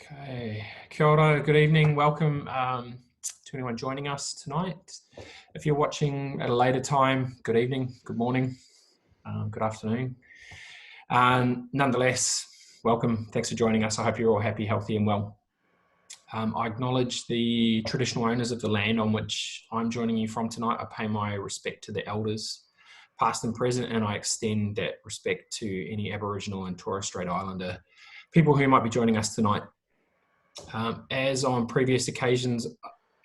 Okay, kia ora, good evening, welcome to anyone joining us tonight. If you're watching at a later time, good evening, good morning, good afternoon. Nonetheless, welcome, thanks for joining us. I hope you're all happy, healthy and well. I acknowledge the traditional owners of the land on which I'm joining you from tonight. I pay my respect to the elders, past and present, and I extend that respect to any Aboriginal and Torres Strait Islander people who might be joining us tonight. As on previous occasions,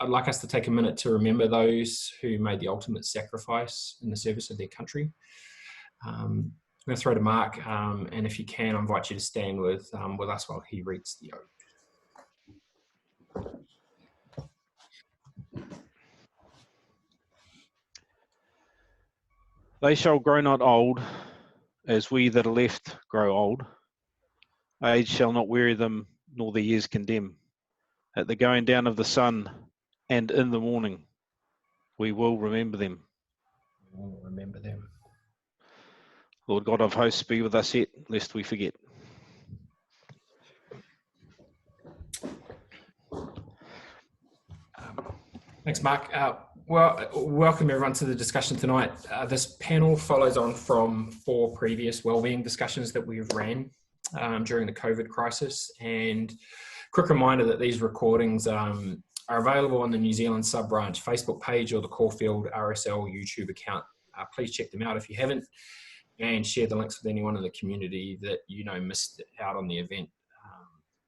I'd like us to take a minute to remember those who made the ultimate sacrifice in the service of their country. I'm going to throw to Mark, and if you can, I invite you to stand with us while he reads the oath. They shall grow not old, as we that are left grow old. Age shall not weary them, nor the years condemn. At the going down of the sun, and in the morning, we will remember them. We'll remember them. Lord God of hosts, be with us yet, lest we forget. Thanks, Mark. Well, welcome everyone to the discussion tonight. This panel follows on from 4 previous wellbeing discussions that we've ran during the COVID crisis. And quick reminder that these recordings are available on the New Zealand sub-branch Facebook page or the Caulfield RSL YouTube account. Please check them out if you haven't, and share the links with anyone in the community that you know missed out on the event.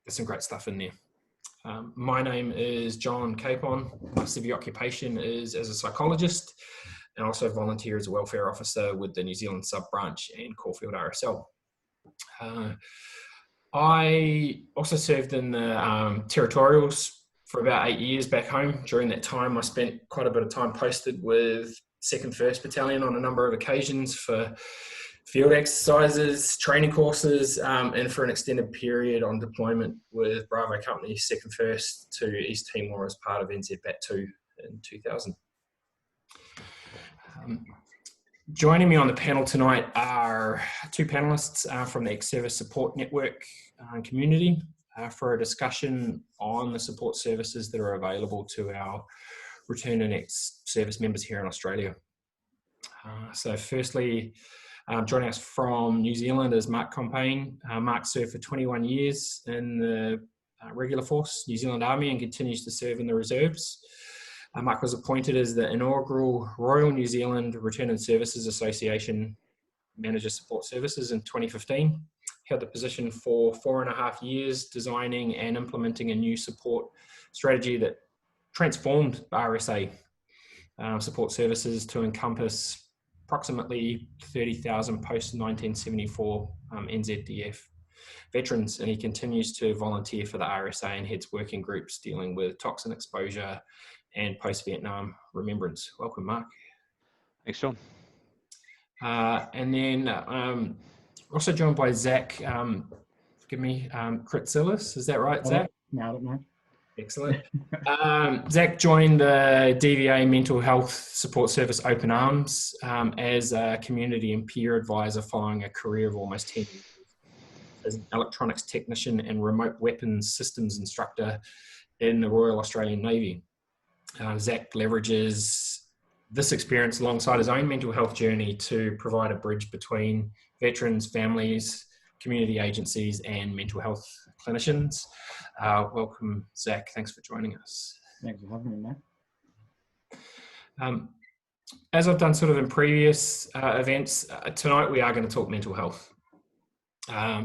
There's some great stuff in there. My name is John Capon. My civil occupation is as a psychologist, and also volunteer as a welfare officer with the New Zealand sub-branch and Caulfield RSL. I also served in the territorials for about 8 years back home. During that time, I spent quite a bit of time posted with 2nd 1st Battalion on a number of occasions for field exercises, training courses, and for an extended period on deployment with Bravo Company 2nd 1st to East Timor as part of NZBAT2 in 2000. Joining me on the panel tonight are 2 panelists from the Ex-Service Support Network community for a discussion on the support services that are available to our return and ex-service members here in Australia. So firstly, joining us from New Zealand is Mark Compain. Mark served for 21 years in the regular force, New Zealand Army, and continues to serve in the reserves. Mark was appointed as the inaugural Royal New Zealand Return and Services Association Manager Support Services in 2015. Held the position for 4.5 years, designing and implementing a new support strategy that transformed RSA support services to encompass approximately 30,000 post-1974 NZDF veterans, and he continues to volunteer for the RSA and heads working groups dealing with toxin exposure and post-Vietnam remembrance. Welcome, Mark. Thanks, John. And then also joined by Zak Critsilis. Is that right, Zak? Nailed it, mate. Excellent. Zak joined the DVA Mental Health Support Service Open Arms as a community and peer advisor following a career of almost 10 years as an electronics technician and remote weapons systems instructor in the Royal Australian Navy. Zak leverages this experience alongside his own mental health journey to provide a bridge between veterans, families, community agencies and mental health clinicians. Welcome, Zak. Thanks for joining us. Thanks for having me, mate. As I've done sort of in previous events, tonight we are going to talk mental health.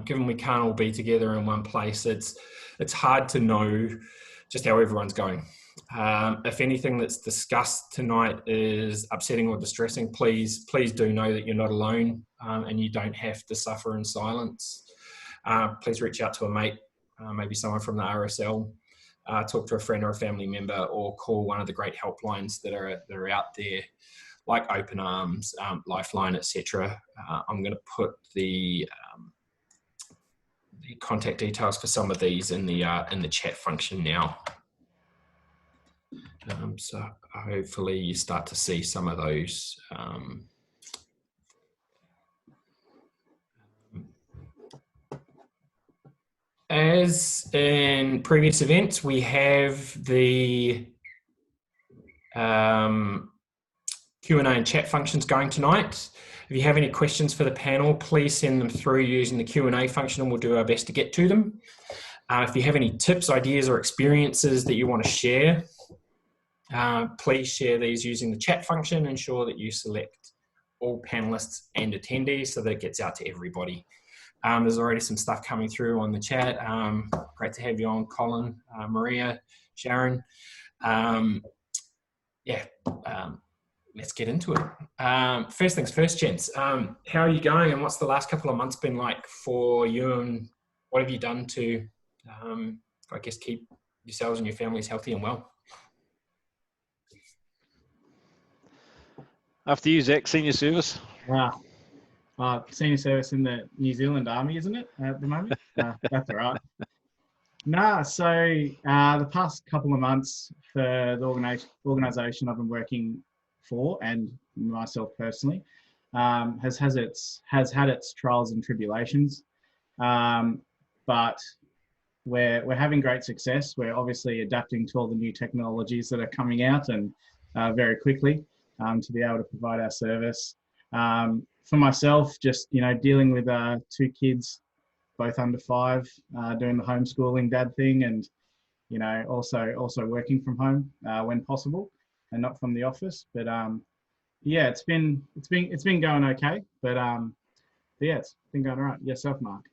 Given we can't all be together in one place, it's hard to know just how everyone's going. If anything that's discussed tonight is upsetting or distressing, please do know that you're not alone and you don't have to suffer in silence. Please reach out to a mate, maybe someone from the RSL, talk to a friend or a family member, or call one of the great helplines that are out there, like Open Arms, Lifeline, etc. I'm going to put the contact details for some of these in the chat function now. So hopefully you start to see some of those. As in previous events, we have the Q&A and chat functions going tonight. If you have any questions for the panel, please send them through using the Q&A function and we'll do our best to get to them. If you have any tips, ideas or experiences that you want to share, please share these using the chat function. Ensure that you select all panelists and attendees so that it gets out to everybody. There's already some stuff coming through on the chat. Great to have you on, Colin, Maria, Sharon. Let's get into it. First things first, gents. How are you going and what's the last couple of months been like for you, and what have you done to, I guess, keep yourselves and your families healthy and well? After you, Zach, senior service. Wow. Senior service in the New Zealand Army, isn't it, at the moment? That's all right. So the past couple of months for the organisation I've been working for, and myself personally, has had its trials and tribulations, but we're having great success. We're obviously adapting to all the new technologies that are coming out and very quickly to be able to provide our service. For myself, just dealing with 2 kids, both under 5, doing the homeschooling dad thing, and also working from home when possible and not from the office. But yeah, it's been going okay. But yeah, it's been going all right. Yourself, Mark?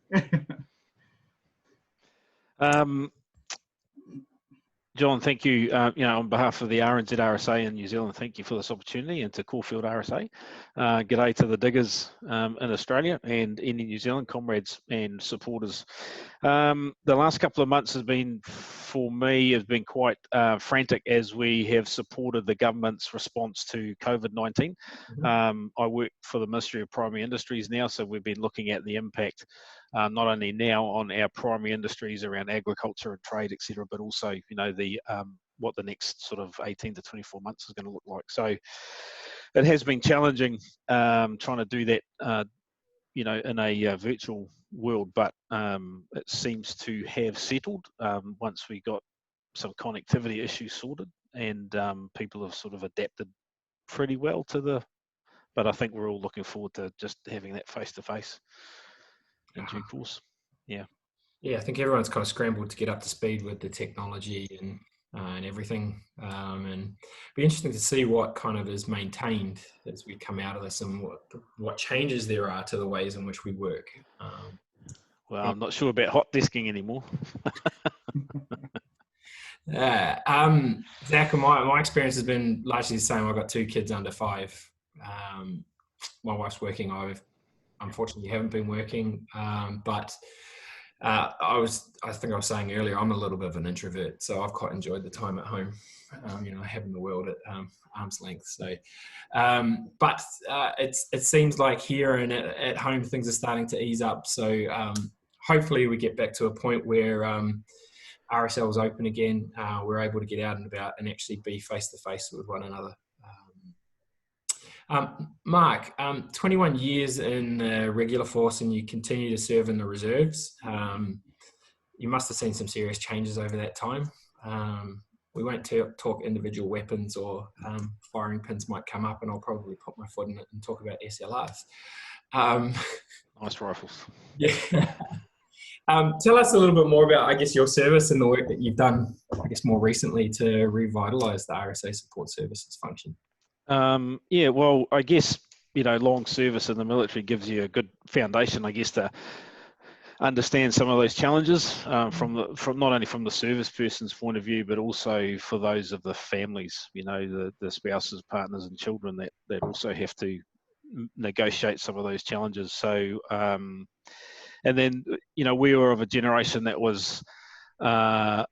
John, thank you. On behalf of the Army and RSA in New Zealand, thank you for this opportunity, and to Caulfield RSA. G'day to the diggers in Australia and in New Zealand, comrades and supporters. The last couple of months has been quite frantic as we have supported the government's response to COVID-19. I work for the Ministry of Primary Industries now, so we've been looking at the impact not only now on our primary industries around agriculture and trade, etc., but also what the next sort of 18 to 24 months is going to look like. So it has been challenging trying to do that in a virtual world, but it seems to have settled once we got some connectivity issues sorted, and people have sort of adapted pretty well but I think we're all looking forward to just having that face-to-face in due course. Yeah, I think everyone's kind of scrambled to get up to speed with the technology and everything, and be interesting to see what kind of is maintained as we come out of this, and what changes there are to the ways in which we work. Well, I'm not sure about hot desking anymore. Zach, my experience has been largely the same. I've got 2 kids under 5. My wife's working. I unfortunately haven't been working, but I think I was saying earlier, I'm a little bit of an introvert, so I've quite enjoyed the time at home, having the world at arm's length. So, but it seems like here and at home things are starting to ease up. So hopefully we get back to a point where RSL's open again. We're able to get out and about and actually be face to face with one another. Mark, 21 years in the regular force, and you continue to serve in the reserves. You must have seen some serious changes over that time. We won't talk individual weapons, or firing pins might come up, and I'll probably put my foot in it and talk about SLRs. Nice rifles. Yeah. Tell us a little bit more about, I guess, your service and the work that you've done, I guess, more recently to revitalise the RSA support services function. Yeah, well, I guess, long service in the military gives you a good foundation, I guess, to understand some of those challenges from not only from the service person's point of view, but also for those of the families, the spouses, partners and children that also have to negotiate some of those challenges. So, and then, we were of a generation that was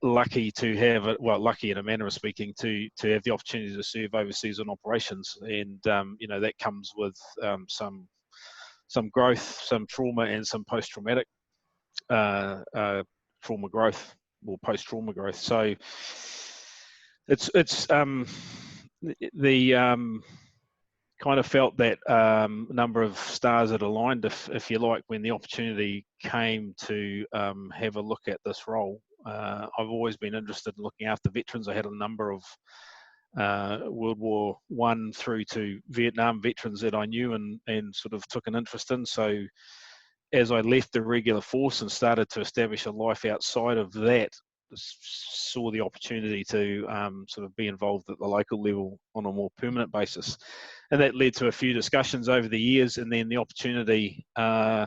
lucky to have it, well, lucky in a manner of speaking, to have the opportunity to serve overseas on operations, and that comes with some growth, some trauma, and some post-traumatic trauma growth, or post-trauma growth. So it's kind of felt that number of stars had aligned, if you like, when the opportunity came to have a look at this role. I've always been interested in looking after veterans. I had a number of World War I through to Vietnam veterans that I knew and sort of took an interest in. So as I left the regular force and started to establish a life outside of that, saw the opportunity to sort of be involved at the local level on a more permanent basis. And that led to a few discussions over the years, and then the opportunity to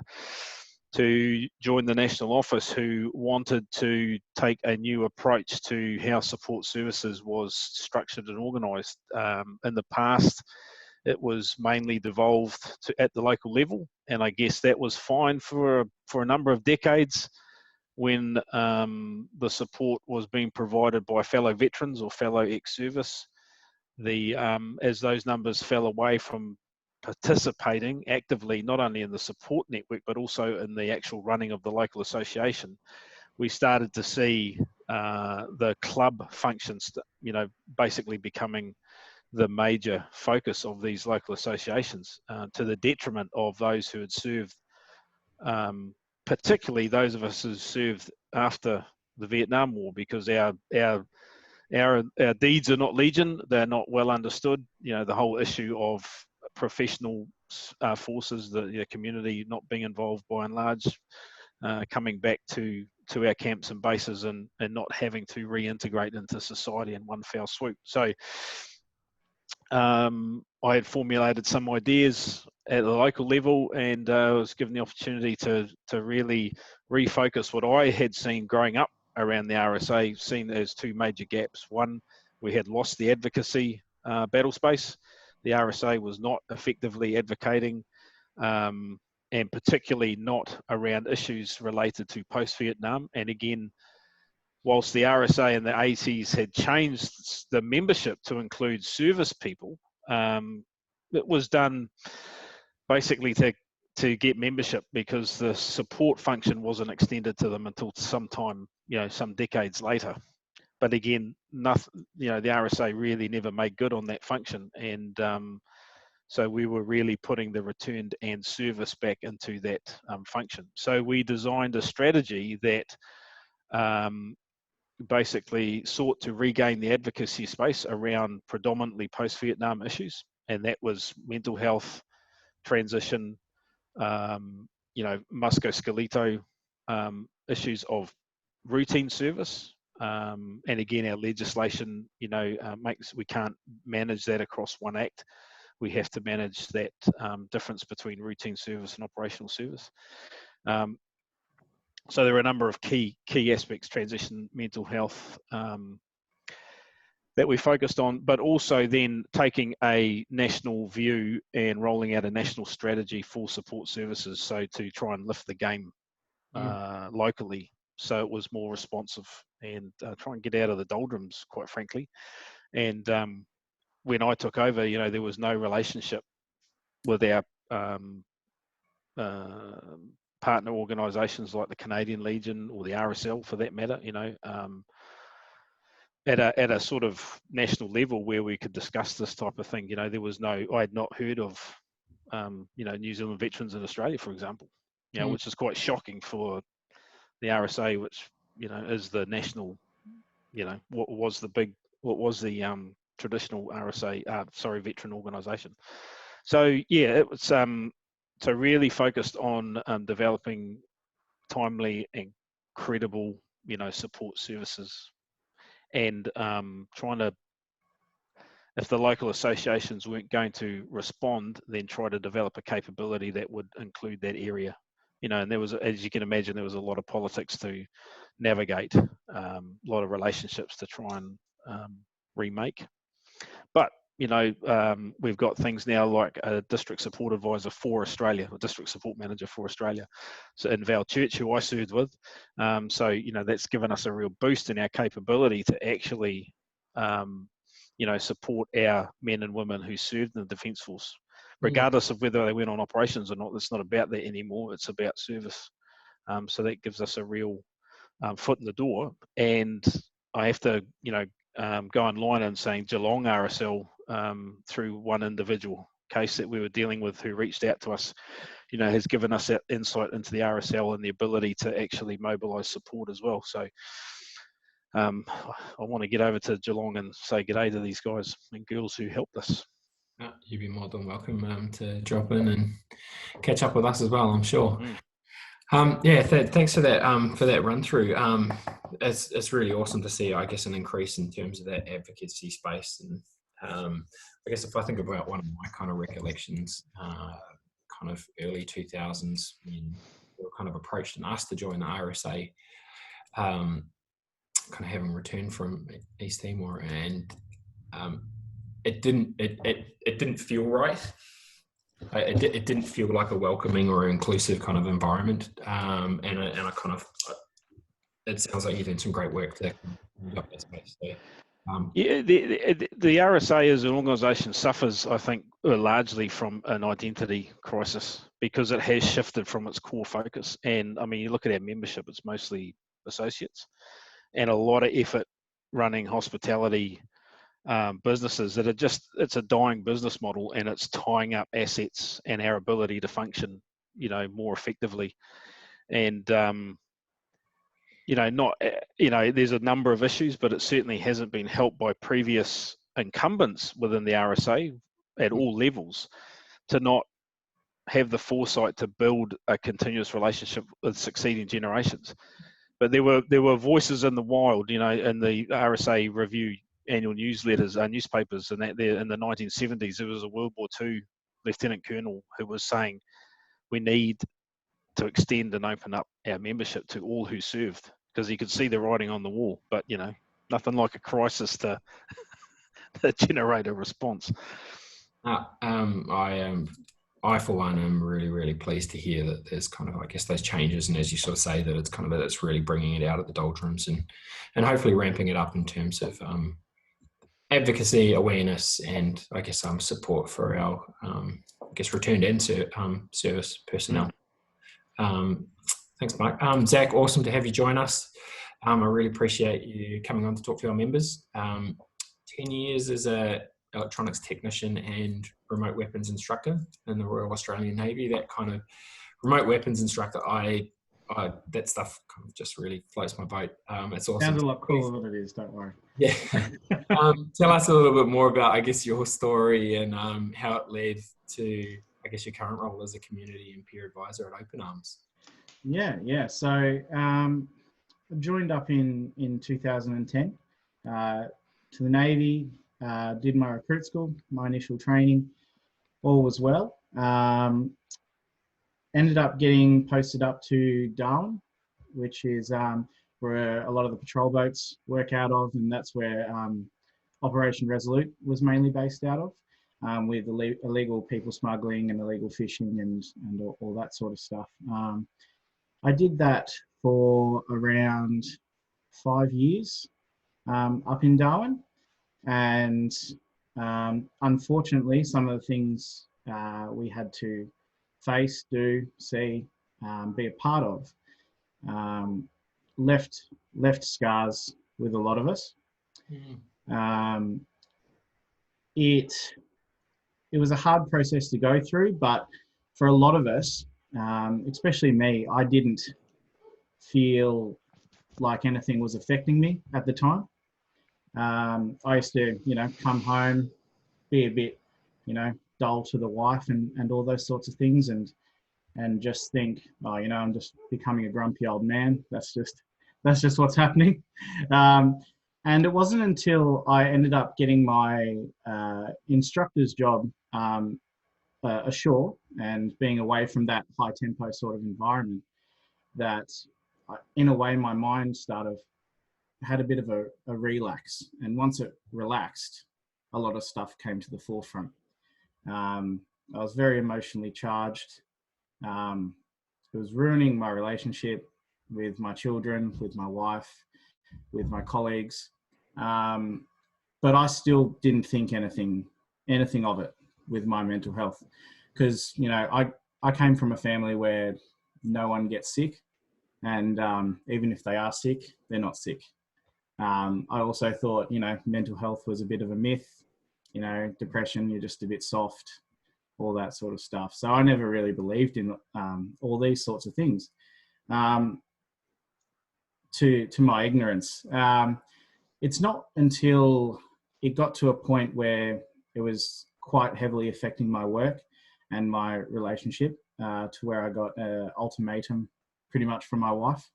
join the national office, who wanted to take a new approach to how support services was structured and organised. In the past, it was mainly devolved at the local level, and I guess that was fine for a number of decades when the support was being provided by fellow veterans or fellow ex-service. As those numbers fell away from participating actively, not only in the support network, but also in the actual running of the local association, we started to see the club functions, basically becoming the major focus of these local associations, to the detriment of those who had served, particularly those of us who served after the Vietnam War, because our deeds are not legion. They're not well understood. The whole issue of professional forces, the community not being involved by and large, coming back to our camps and bases and not having to reintegrate into society in one fell swoop. So I had formulated some ideas at the local level, and I was given the opportunity to really refocus what I had seen growing up around the RSA, seen as two major gaps. One, we had lost the advocacy battle space. The RSA was not effectively advocating, and particularly not around issues related to post-Vietnam. And again, whilst the RSA and the ACs had changed the membership to include service people, it was done basically to get membership, because the support function wasn't extended to them until sometime, some decades later. But again, nothing, the RSA really never made good on that function. And so we were really putting the returned and service back into that function. So we designed a strategy that basically sought to regain the advocacy space around predominantly post-Vietnam issues, and that was mental health, transition, musculoskeletal issues of routine service, and again, our legislation, makes we can't manage that across one act. We have to manage that difference between routine service and operational service. So there are a number of key aspects, transition, mental health, that we focused on, but also then taking a national view and rolling out a national strategy for support services, so to try and lift the game locally, so it was more responsive and try and get out of the doldrums, quite frankly. And when I took over, there was no relationship with our partner organisations like the Canadian Legion or the RSL, for that matter, at a sort of national level where we could discuss this type of thing. There was no, I had not heard of, New Zealand veterans in Australia, for example, which is quite shocking for the RSA, which, is the national, what was the traditional RSA, veteran organisation. So yeah, it was so really focused on developing timely and credible, support services, and trying to, if the local associations weren't going to respond, then try to develop a capability that would include that area. And there was, as you can imagine, there was a lot of politics to navigate, a lot of relationships to try and remake. But we've got things now like a district support advisor for Australia, a district support manager for Australia. So in Val Church, who I served with, so that's given us a real boost in our capability to actually, support our men and women who served in the Defence Force, regardless of whether they went on operations or not. It's not about that anymore. It's about service. So that gives us a real foot in the door. And I have to, go online and saying Geelong RSL through one individual case that we were dealing with who reached out to us, has given us that insight into the RSL and the ability to actually mobilise support as well. So I want to get over to Geelong and say g'day to these guys and girls who helped us. You'd be more than welcome to drop in and catch up with us as well, I'm sure. Thanks for that run through. It's really awesome to see, I guess, an increase in terms of that advocacy space. And I guess if I think about one of my kind of recollections, kind of early 2000s, when they were kind of approached and asked to join the RSA, kind of having returned from East Timor, and it didn't feel right. It didn't feel like a welcoming or inclusive kind of environment, and I kind of, it sounds like you're doing some great work to up that space. So, the RSA as an organisation suffers, I think, largely from an identity crisis because it has shifted from its core focus. And I mean, you look at our membership; it's mostly associates, and a lot of effort running hospitality businesses that it's a dying business model, and it's tying up assets and our ability to function, more effectively. And, there's a number of issues, but it certainly hasn't been helped by previous incumbents within the RSA at all levels to not have the foresight to build a continuous relationship with succeeding generations. But there were voices in the wild, in the RSA review annual newsletters, newspapers, and that there in the 1970s, there was a World War II lieutenant colonel who was saying we need to extend and open up our membership to all who served, because he could see the writing on the wall. But nothing like a crisis to generate a response. I for one am really, really pleased to hear that there's kind of, I guess, those changes, and as you sort of say, that it's kind of, it's really bringing it out of the doldrums and hopefully ramping it up in terms of advocacy, awareness, and I guess support for our returned and service personnel. Thanks, Mark. Zak, awesome to have you join us. I really appreciate you coming on to talk to our members. 10 years as a electronics technician and remote weapons instructor in the Royal Australian Navy. That kind of remote weapons instructor, that stuff kind of just really floats my boat. It's awesome. Sounds a lot cooler than it is, don't worry. Yeah. Tell us a little bit more about, I guess, your story and how it led to, I guess, your current role as a community and peer advisor at Open Arms. Yeah. So I joined up in 2010 to the Navy, did my recruit school, my initial training, all was well. Ended up getting posted up to Darwin, which is where a lot of the patrol boats work out of, and that's where Operation Resolute was mainly based out of, with illegal people smuggling and illegal fishing and all that sort of stuff. I did that for around 5 years up in Darwin, and unfortunately some of the things we had to face, do, see, be a part of left scars with a lot of us. It was a hard process to go through, but for a lot of us, especially me, I didn't feel like anything was affecting me at the time. I used to, come home, be a bit, dull to the wife and all those sorts of things, and just think, oh, I'm just becoming a grumpy old man. That's just what's happening. And it wasn't until I ended up getting my instructor's job ashore and being away from that high tempo sort of environment that in a way my mind had a bit of a relax. And once it relaxed, a lot of stuff came to the forefront. I was very emotionally charged. It was ruining my relationship with my children, with my wife, with my colleagues. But I still didn't think anything of it with my mental health, because I came from a family where no one gets sick, and even if they are sick, they're not sick. I also thought mental health was a bit of a myth. Depression, you're just a bit soft. all that sort of stuff. So I never really believed in all these sorts of things, to my ignorance. It's not until it got to a point where it was quite heavily affecting my work and my relationship, to where I got an ultimatum pretty much from my wife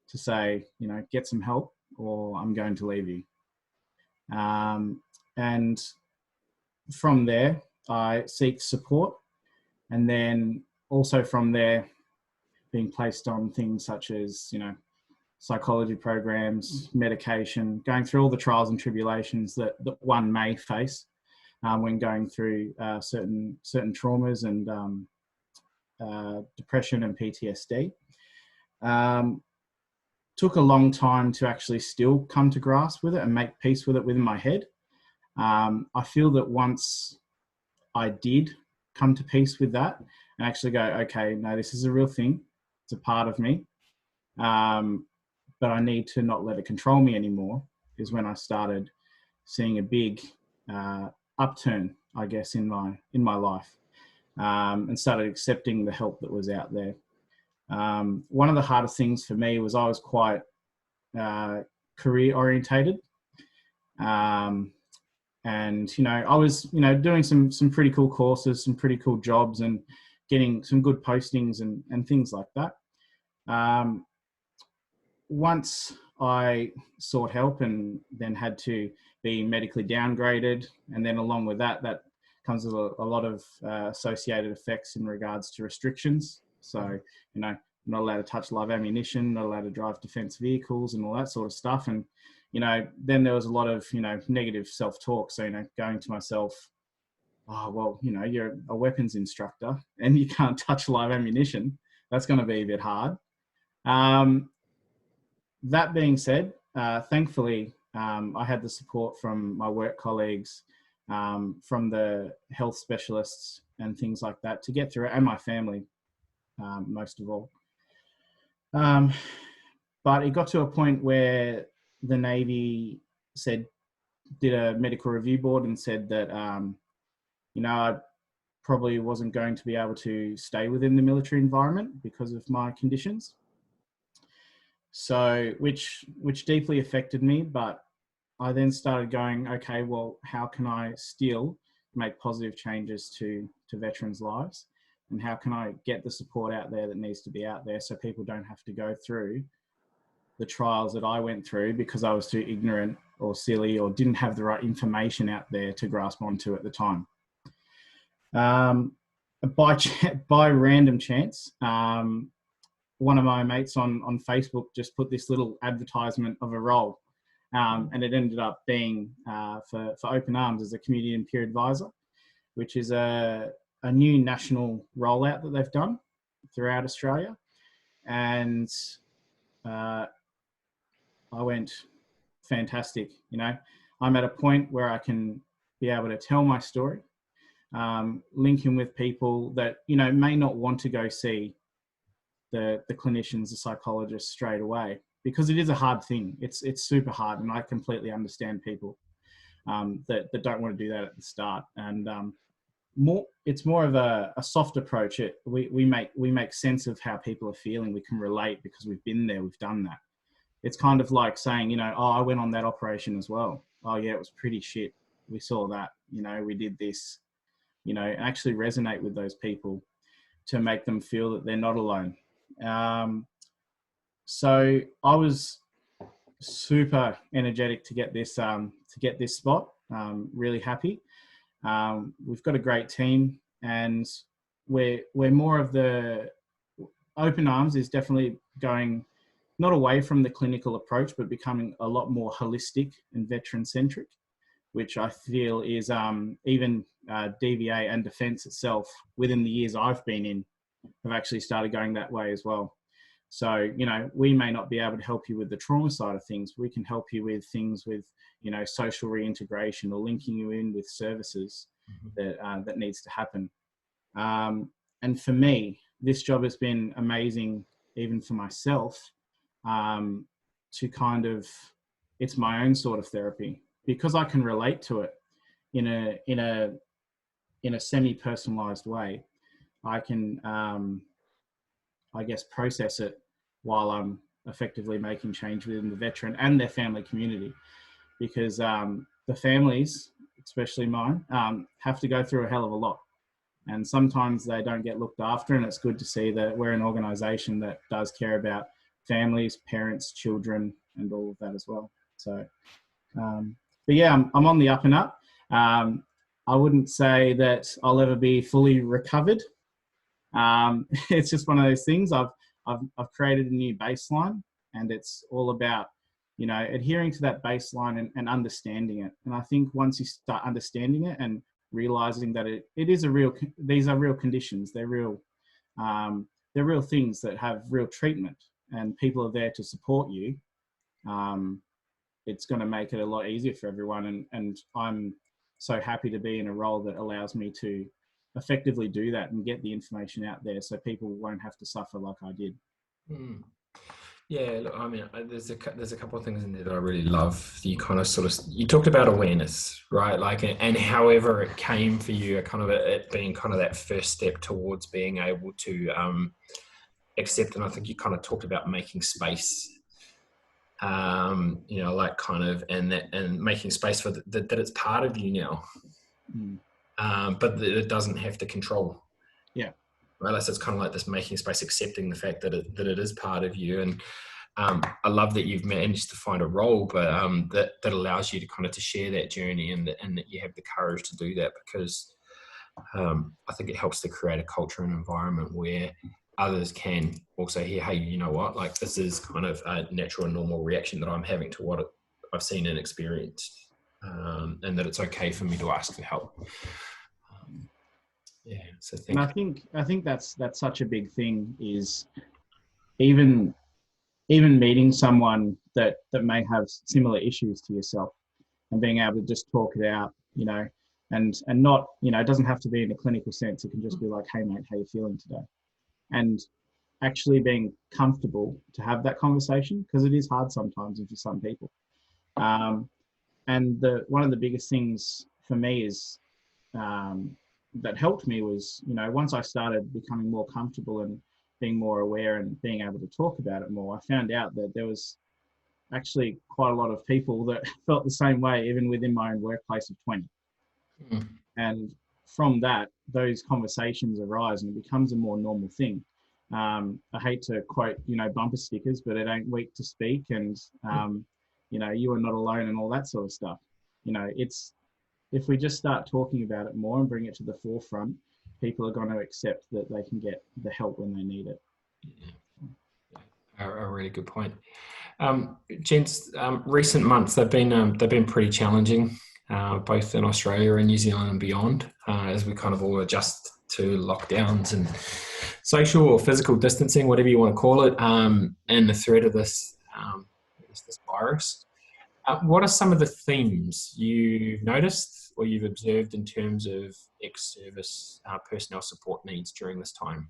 to say, get some help or I'm going to leave you. And from there, I seek support. And then also from there, being placed on things such as, psychology programs, medication, going through all the trials and tribulations that one may face when going through certain traumas and depression and PTSD. Took a long time to actually still come to grasp with it and make peace with it within my head. I feel that once I did come to peace with that and actually go, okay, no, this is a real thing. It's a part of me. But I need to not let it control me anymore, is when I started seeing a big upturn, I guess, in my life, and started accepting the help that was out there. One of the hardest things for me was I was quite career orientated. And, I was, doing some pretty cool courses, some pretty cool jobs and getting some good postings and things like that. Once I sought help and then had to be medically downgraded, and then along with that comes with a lot of associated effects in regards to restrictions. So, not allowed to touch live ammunition, not allowed to drive defence vehicles and all that sort of stuff. And, then there was a lot of, negative self-talk. So, going to myself, oh, well, you're a weapons instructor and you can't touch live ammunition. That's going to be a bit hard. That being said, thankfully, I had the support from my work colleagues, from the health specialists and things like that to get through it, and my family, most of all. But it got to a point where the Navy did a medical review board and said that, I probably wasn't going to be able to stay within the military environment because of my conditions. So, which deeply affected me, but I then started going, okay, well, how can I still make positive changes to veterans' lives? And how can I get the support out there that needs to be out there so people don't have to go through the trials that I went through because I was too ignorant or silly or didn't have the right information out there to grasp onto at the time. By random chance, one of my mates on Facebook just put this little advertisement of a role, and it ended up being for Open Arms as a community and peer advisor, which is a new national rollout that they've done throughout Australia. And I went, fantastic. I'm at a point where I can be able to tell my story, link in with people that, may not want to go see the clinicians, the psychologists straight away, because it is a hard thing. It's super hard, and I completely understand people that don't want to do that at the start. And it's more of a soft approach. We make sense of how people are feeling. We can relate because we've been there, we've done that. It's kind of like saying, oh, I went on that operation as well. Oh yeah, it was pretty shit. We saw that, we did this, actually resonate with those people to make them feel that they're not alone. So I was super energetic to get this spot. Really happy. We've got a great team, and we're more of the Open Arms is definitely going not away from the clinical approach, but becoming a lot more holistic and veteran centric, which I feel is even DVA and defence itself within the years I've been in have actually started going that way as well. So, we may not be able to help you with the trauma side of things. We can help you with things with, social reintegration or linking you in with services that needs to happen. And for me, this job has been amazing, even for myself, to kind of, it's my own sort of therapy because I can relate to it in a in a semi-personalized way, I can, I guess, process it while I'm effectively making change within the veteran and their family community. Because the families, especially mine, have to go through a hell of a lot. And sometimes they don't get looked after, and it's good to see that we're an organisation that does care about families, parents, children, and all of that as well. So, but yeah, I'm on the up and up. I wouldn't say that I'll ever be fully recovered. It's just one of those things. I've created a new baseline, and it's all about, you know, adhering to that baseline and understanding it. And I think once you start understanding it and realizing that it is these are real conditions, they're real things that have real treatment, and people are there to support you. It's going to make it a lot easier for everyone. And I'm so happy to be in a role that allows me to effectively do that and get the information out there so people won't have to suffer like I did. Mm. Yeah, look, I mean, there's a couple of things in there that I really love. You kind of you talked about awareness, right? Like, and however it came for you, kind of it being kind of that first step towards being able to accept. And I think you kind of talked about making space, you know, like kind of, and making space for that it's part of you now, but that it doesn't have to control. Yeah. Right, so it's kind of like this making space, accepting the fact that it is part of you. And I love that you've managed to find a role, but that allows you to kind of to share that journey, and that you have the courage to do that, because I think it helps to create a culture and environment where others can also hear, hey, you know what, like this is kind of a natural and normal reaction that I'm having to what I've seen and experienced, and that it's okay for me to ask for help. Yeah, so I think that's such a big thing, is even meeting someone that may have similar issues to yourself, and being able to just talk it out, you know, and not, you know, it doesn't have to be in a clinical sense. It can just be like, hey mate, how you feeling today? And actually being comfortable to have that conversation, because it is hard sometimes for some people. And one of the biggest things for me is that helped me was, you know, once I started becoming more comfortable and being more aware and being able to talk about it more, I found out that there was actually quite a lot of people that felt the same way, even within my own workplace of 20. And from that, those conversations arise, and it becomes a more normal thing. I hate to quote, you know, bumper stickers, but it ain't weak to speak, and you know, you are not alone, and all that sort of stuff. You know, it's, if we just start talking about it more and bring it to the forefront, people are going to accept that they can get the help when they need it. A really good point. Gents, recent months, they've been pretty challenging, both in Australia and New Zealand and beyond, as we kind of all adjust to lockdowns and social or physical distancing, whatever you want to call it, and the threat of this virus. What are some of the themes you've noticed or you've observed in terms of ex-service personnel support needs during this time?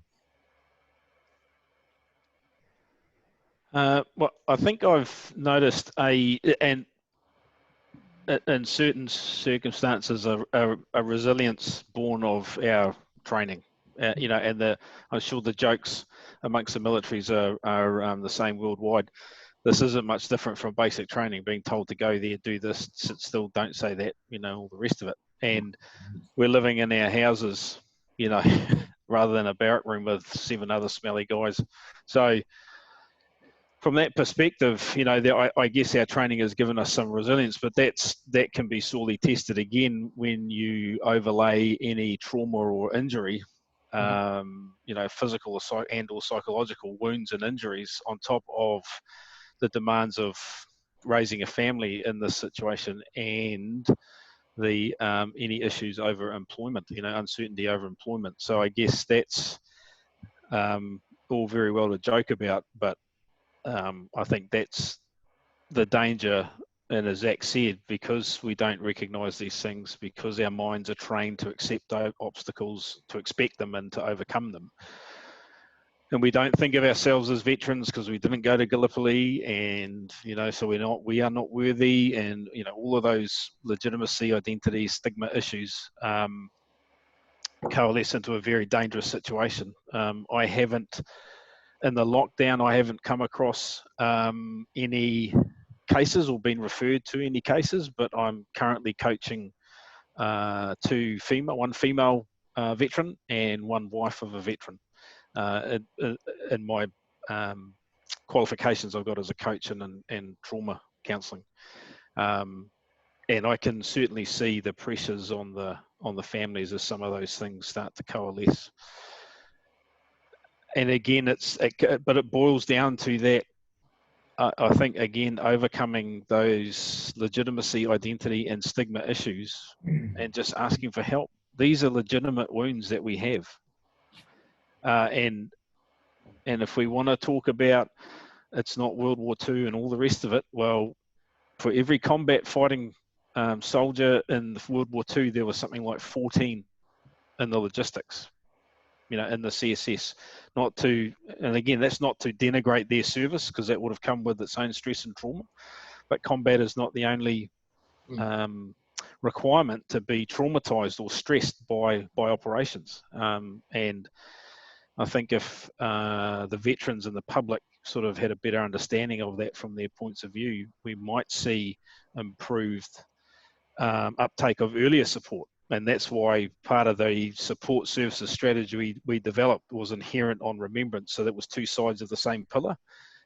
Well, I think I've noticed and in certain circumstances, a resilience born of our training. You know, and I'm sure the jokes amongst the militaries are the same worldwide. This isn't much different from basic training, being told to go there, do this, sit still, don't say that, you know, all the rest of it. And we're living in our houses, you know, rather than a barrack room with 7 other smelly guys. So from that perspective, you know, I guess our training has given us some resilience, but that can be sorely tested again when you overlay any trauma or injury, you know, physical or psychological wounds and injuries on top of the demands of raising a family in this situation, and the any issues over employment, you know, uncertainty over employment. So I guess that's all very well to joke about, but I think that's the danger. And as Zach said, because we don't recognise these things, because our minds are trained to accept obstacles, to expect them and to overcome them. And we don't think of ourselves as veterans because we didn't go to Gallipoli, and, you know, so we are not worthy, and, you know, all of those legitimacy, identity, stigma issues coalesce into a very dangerous situation. I haven't, in the lockdown, I haven't come across any cases or been referred to any cases, but I'm currently coaching one female veteran and one wife of a veteran. In my qualifications I've got as a coach and trauma counselling. And I can certainly see the pressures on the families as some of those things start to coalesce. And again, but it boils down to that. I think again, overcoming those legitimacy, identity, and stigma issues, and just asking for help. These are legitimate wounds that we have, and if we want to talk about it's not World War II and all the rest of it, well, for every combat fighting soldier in World War II, there was something like 14 in the logistics, in the CSS. And again, that's not to denigrate their service, because that would have come with its own stress and trauma. But combat is not the only requirement to be traumatized or stressed by operations. And I think if the veterans and the public sort of had a better understanding of that from their points of view, we might see improved uptake of earlier support. And that's why part of the support services strategy we developed was inherent on remembrance. So that was two sides of the same pillar,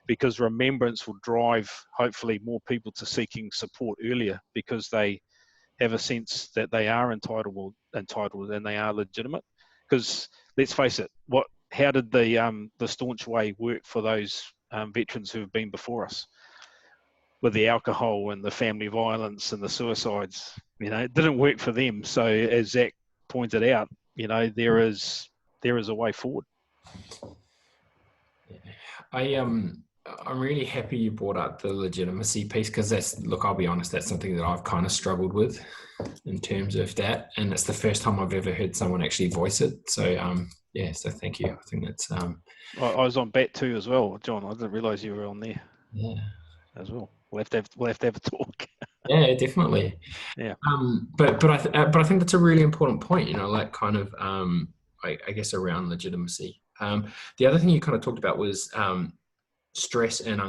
because remembrance will drive hopefully more people to seeking support earlier, because they have a sense that they are entitled and they are legitimate. Because let's face it, how did the staunch way work for those veterans who have been before us? With the alcohol and the family violence and the suicides, it didn't work for them. So as Zach pointed out, there is a way forward. I'm really happy you brought up the legitimacy piece, because I'll be honest, that's something that I've kind of struggled with in terms of that, and it's the first time I've ever heard someone actually voice it. So so thank you. I think that's I was on BAT too as well, John. I didn't realise you were on there. Yeah, as well. We'll have to have a talk. Yeah, definitely. Yeah. But I think that's a really important point. I guess around legitimacy. The other thing you kind of talked about was stress and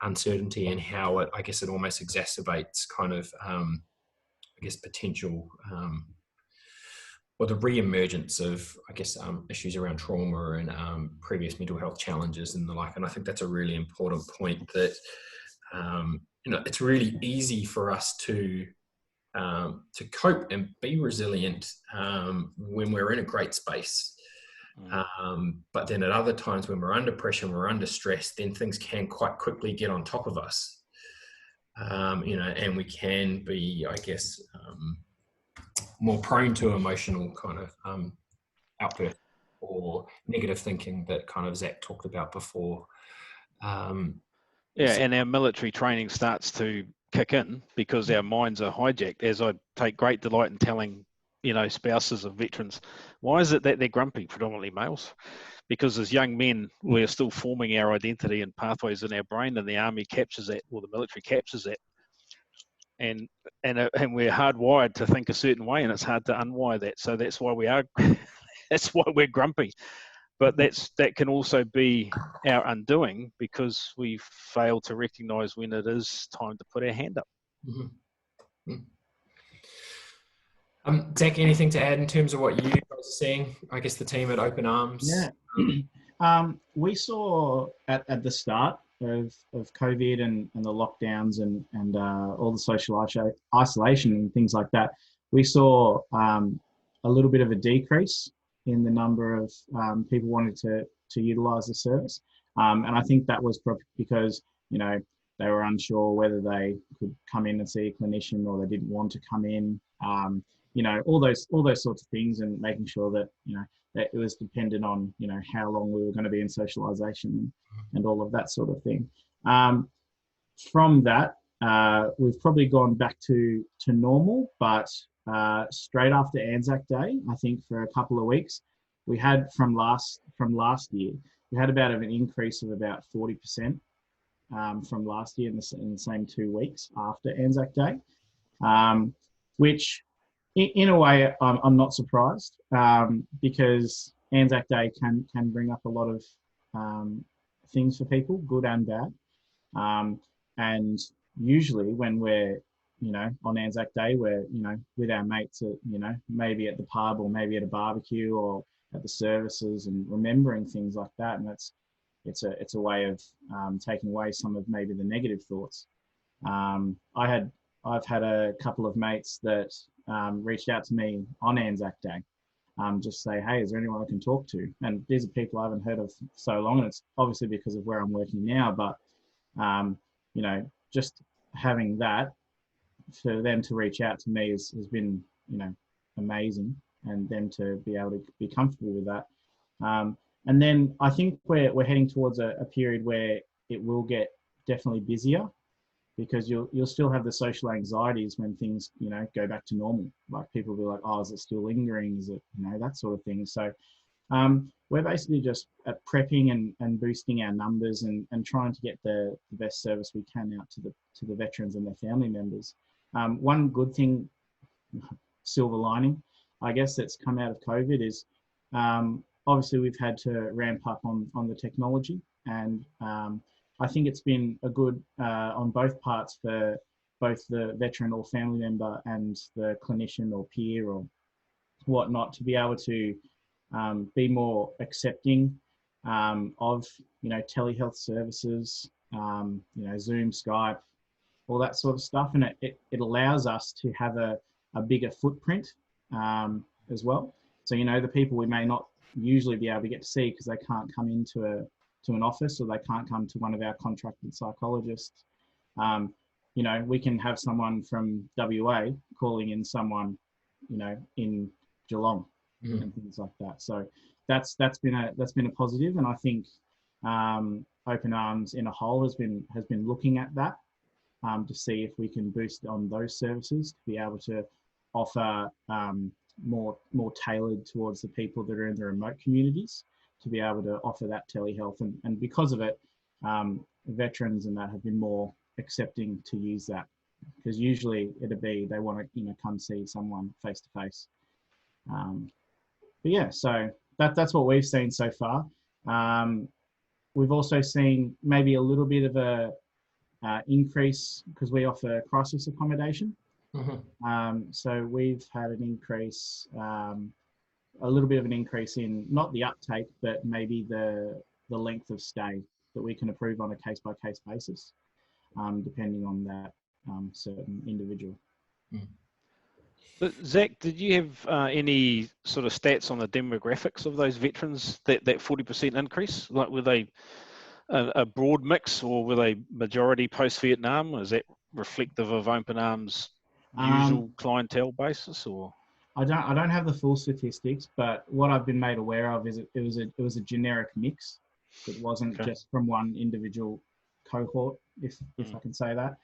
uncertainty, and how it almost exacerbates kind of potential or the re-emergence of issues around trauma and previous mental health challenges and the like. And I think that's a really important point, that it's really easy for us to cope and be resilient when we're in a great space. But then at other times when we're under pressure and we're under stress, then things can quite quickly get on top of us. And we can be, more prone to emotional kind of outburst or negative thinking that kind of Zach talked about before. And our military training starts to kick in because our minds are hijacked, as I take great delight in telling, spouses of veterans, why is it that they're grumpy, predominantly males? Because as young men, we're still forming our identity and pathways in our brain, and the army captures that, or the military captures that. And we're hardwired to think a certain way, and it's hard to unwire that. So that's why that's why we're grumpy. But that can also be our undoing, because we fail to recognise when it is time to put our hand up. Mm-hmm. Zach, anything to add in terms of what you guys are seeing? I guess the team at Open Arms. Yeah. We saw at the start of COVID and the lockdowns and all the social isolation and things like that, we saw a little bit of a decrease in the number of people wanting to utilise the service. And I think that was probably because, they were unsure whether they could come in and see a clinician, or they didn't want to come in, all those sorts of things, and making sure that, that it was dependent on, how long we were going to be in socialisation and all of that sort of thing. From that, we've probably gone back to normal, but straight after Anzac Day, I think for a couple of weeks, we had from last year, we had about an increase of about 40% from last year in the same 2 weeks after Anzac Day, which in a way, I'm not surprised, because Anzac Day can bring up a lot of things for people, good and bad. And usually when we're, on Anzac Day, we're, with our mates at, maybe at the pub or maybe at a barbecue or at the services and remembering things like that. And it's a way of taking away some of maybe the negative thoughts. I've had a couple of mates that reached out to me on Anzac Day, just say, hey, is there anyone I can talk to? And these are people I haven't heard of so long, and it's obviously because of where I'm working now, but just having that for them to reach out to me has been, amazing, and them to be able to be comfortable with that. And then I think we're heading towards a period where it will get definitely busier, because you'll still have the social anxieties when things, go back to normal. Like people will be like, oh, is it still lingering? Is it, that sort of thing. So we're basically just prepping and boosting our numbers and trying to get the best service we can out to the veterans and their family members. One good thing, silver lining, I guess, that's come out of COVID is obviously we've had to ramp up on the technology, and I think it's been a good on both parts for both the veteran or family member and the clinician or peer or whatnot, to be able to be more accepting of, telehealth services, Zoom, Skype, all that sort of stuff. And it allows us to have a bigger footprint as well. So, the people we may not usually be able to get to see because they can't come into an office, or they can't come to one of our contracted psychologists. We can have someone from WA calling in someone, in Geelong, and things like that. So that's been a positive, and I think Open Arms in a whole has been looking at that to see if we can boost on those services to be able to offer more tailored towards the people that are in the remote communities, to be able to offer that telehealth, and because of it, veterans and that have been more accepting to use that, because usually it'd be they want to come see someone face to face. But yeah, so that's what we've seen so far. We've also seen maybe a little bit of a increase because we offer crisis accommodation. So we've had an increase, a little bit of an increase in not the uptake, but maybe the length of stay that we can approve on a case-by-case basis, depending on that certain individual. But Zach, did you have any sort of stats on the demographics of those veterans, that 40% increase? Like, were they a broad mix, or were they majority post-Vietnam? Is that reflective of Open Arms' usual clientele basis, or? I don't have the full statistics, but what I've been made aware of is it was a generic mix. It wasn't just from one individual cohort, if I can say that.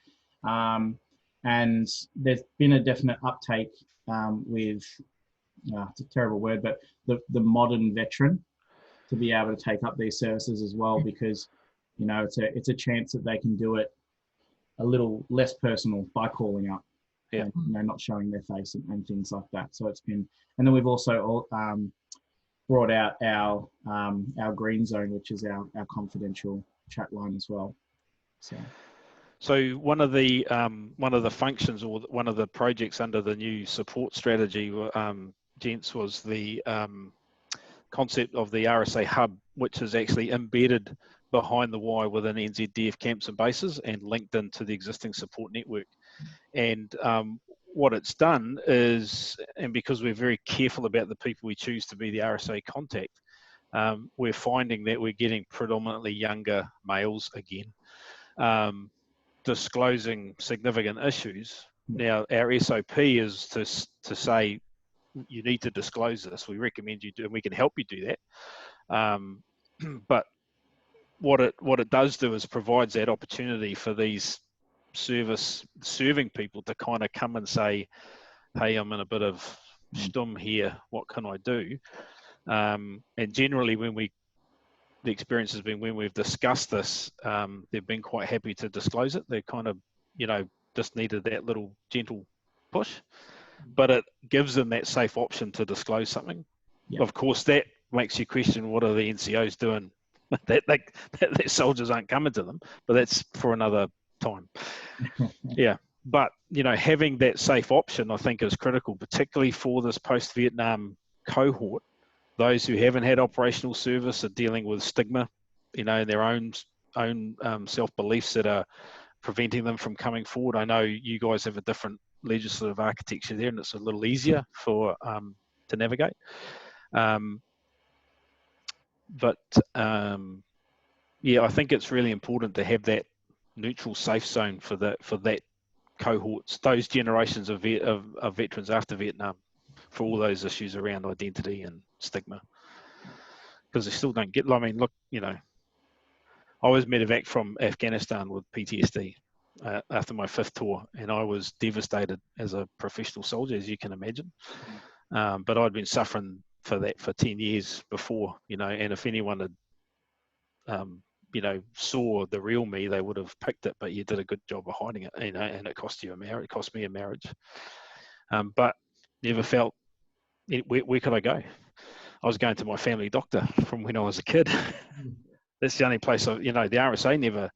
And there's been a definite uptake with, it's a terrible word, but the modern veteran, to be able to take up these services as well, because it's a chance that they can do it a little less personal by calling up, and not showing their face and things like that. So it's been, and then we've also brought out our green zone, which is our confidential chat line as well. So one of the functions, or one of the projects under the new support strategy, gents, was the concept of the RSA hub, which is actually embedded behind the Y within NZDF camps and bases and linked into the existing support network. And what it's done is, and because we're very careful about the people we choose to be the RSA contact, we're finding that we're getting predominantly younger males again, disclosing significant issues. Now, our SOP is to say, you need to disclose this. We recommend you do, and we can help you do that. But what it does do is provides that opportunity for these serving people to kind of come and say, hey, I'm in a bit of stum here, what can I do? And generally the experience has been when we've discussed this, they've been quite happy to disclose it. They kind of, just needed that little gentle push. but it gives them that safe option to disclose something. Yeah. Of course, that makes you question, what are the NCOs doing that soldiers aren't coming to them, but that's for another time. Yeah, but having that safe option, I think, is critical, particularly for this post-Vietnam cohort. Those who haven't had operational service are dealing with stigma, their own self-beliefs that are preventing them from coming forward. I know you guys have a different legislative architecture there, and it's a little easier for to navigate. Yeah, I think it's really important to have that neutral safe zone for that cohorts, those generations of veterans after Vietnam, for all those issues around identity and stigma, because they still don't get. I mean, look, I was medevac from Afghanistan with PTSD after my 5th tour, and I was devastated as a professional soldier, as you can imagine. But I'd been suffering for that for 10 years before, and if anyone had, saw the real me, they would have picked it, but you did a good job of hiding it, and it cost you a marriage. It cost me a marriage. But never felt, where could I go? I was going to my family doctor from when I was a kid. That's the only place the RSA never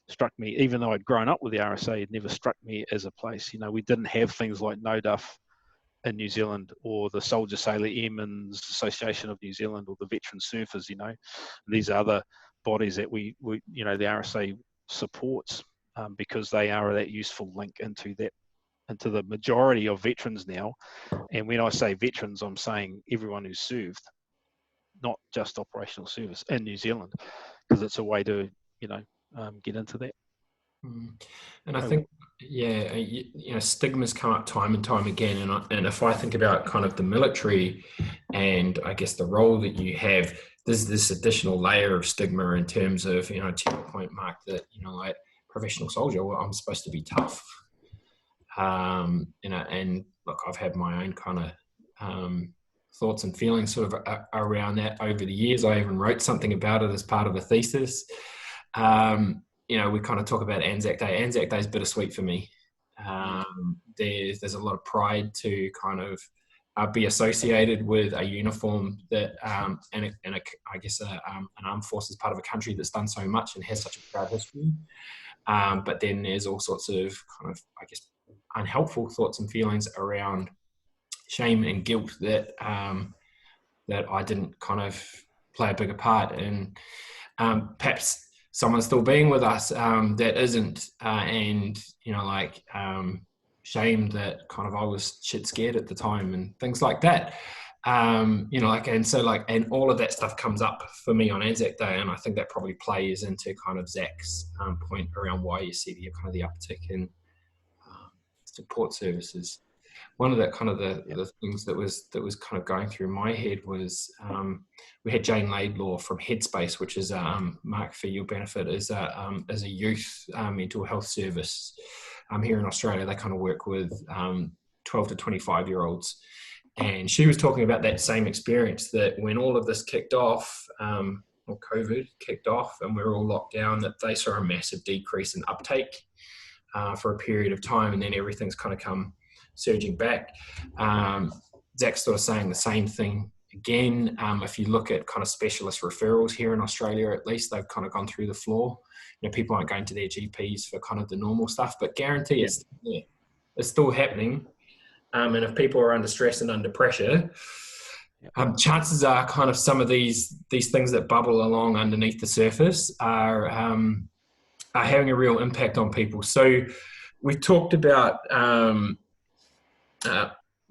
struck me, even though I'd grown up with the RSA, it never struck me as a place. We didn't have things like NODUF in New Zealand, or the Soldier Sailor Airmen's Association of New Zealand, or the Veteran Surfers. These are the bodies that we the RSA supports, because they are that useful link into the majority of veterans now. And when I say veterans, I'm saying everyone who's served, not just operational service in New Zealand, because it's a way to get into that. And I think, stigmas come up time and time again. And if I think about kind of the military, and I guess the role that you have, there's this additional layer of stigma in terms of, to your point, Mark, that, like professional soldier, well, I'm supposed to be tough. And look, I've had my own kind of thoughts and feelings sort of around that over the years. I even wrote something about it as part of a thesis. We kind of talk about Anzac Day. Anzac Day is bittersweet for me. There's a lot of pride to kind of be associated with a uniform that, an armed force is part of a country that's done so much and has such a proud history. But then there's all sorts of kind of, I guess, unhelpful thoughts and feelings around shame and guilt that that I didn't kind of play a bigger part in. Perhaps someone still being with us that isn't, and shame that kind of I was shit scared at the time and things like that. And all of that stuff comes up for me on Anzac Day, and I think that probably plays into kind of Zak's point around why you see the uptick in support services. One of the things that was kind of going through my head was we had Jane Laidlaw from Headspace, which is Mark, for your benefit, is a youth mental health service here in Australia. They kind of work with 12 to 25-year-olds, and she was talking about that same experience, that when all of this kicked off, or COVID kicked off, and we were all locked down, that they saw a massive decrease in uptake for a period of time, and then everything's kind of come surging back. Zak's sort of saying the same thing again. If you look at kind of specialist referrals here in Australia, at least, they've kind of gone through the floor. People aren't going to their GPs for kind of the normal stuff, but guarantee it's still happening. And if people are under stress and under pressure, chances are kind of some of these things that bubble along underneath the surface are having a real impact on people. So we talked about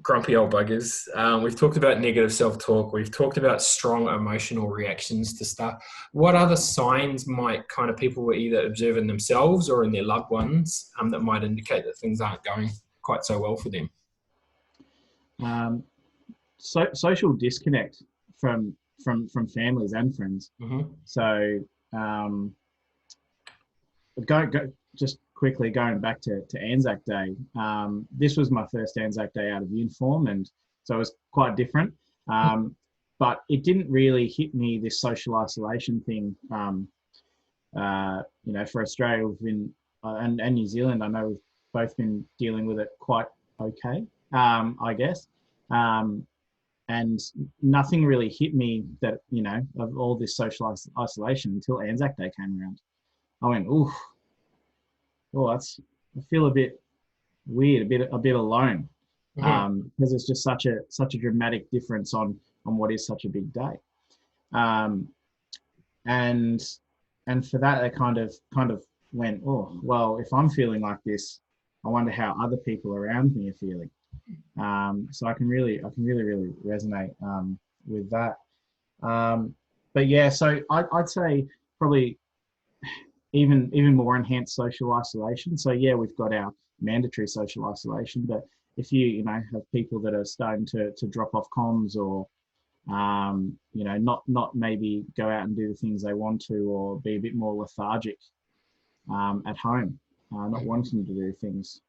grumpy old buggers. We've talked about negative self-talk. We've talked about strong emotional reactions to stuff. What other signs might kind of people either observe in themselves or in their loved ones that might indicate that things aren't going quite so well for them? Social disconnect from families and friends. Mm-hmm. So just quickly going back to Anzac Day, this was my first Anzac Day out of uniform, and so it was quite different. But it didn't really hit me, this social isolation thing. For Australia, we've been and New Zealand, I know we've both been dealing with it quite okay. I guess. And nothing really hit me that, of all this social isolation until Anzac Day came around. I went, ooh, I feel a bit weird, a bit alone, because it's just such a dramatic difference on what is such a big day. And for that, they kind of went, oh, well, if I'm feeling like this, I wonder how other people around me are feeling. So I can really resonate with that. But yeah, so I'd say probably even more enhanced social isolation. So yeah, we've got our mandatory social isolation, but if you have people that are starting to drop off comms, or not maybe go out and do the things they want to, or be a bit more lethargic at home, not wanting to do things,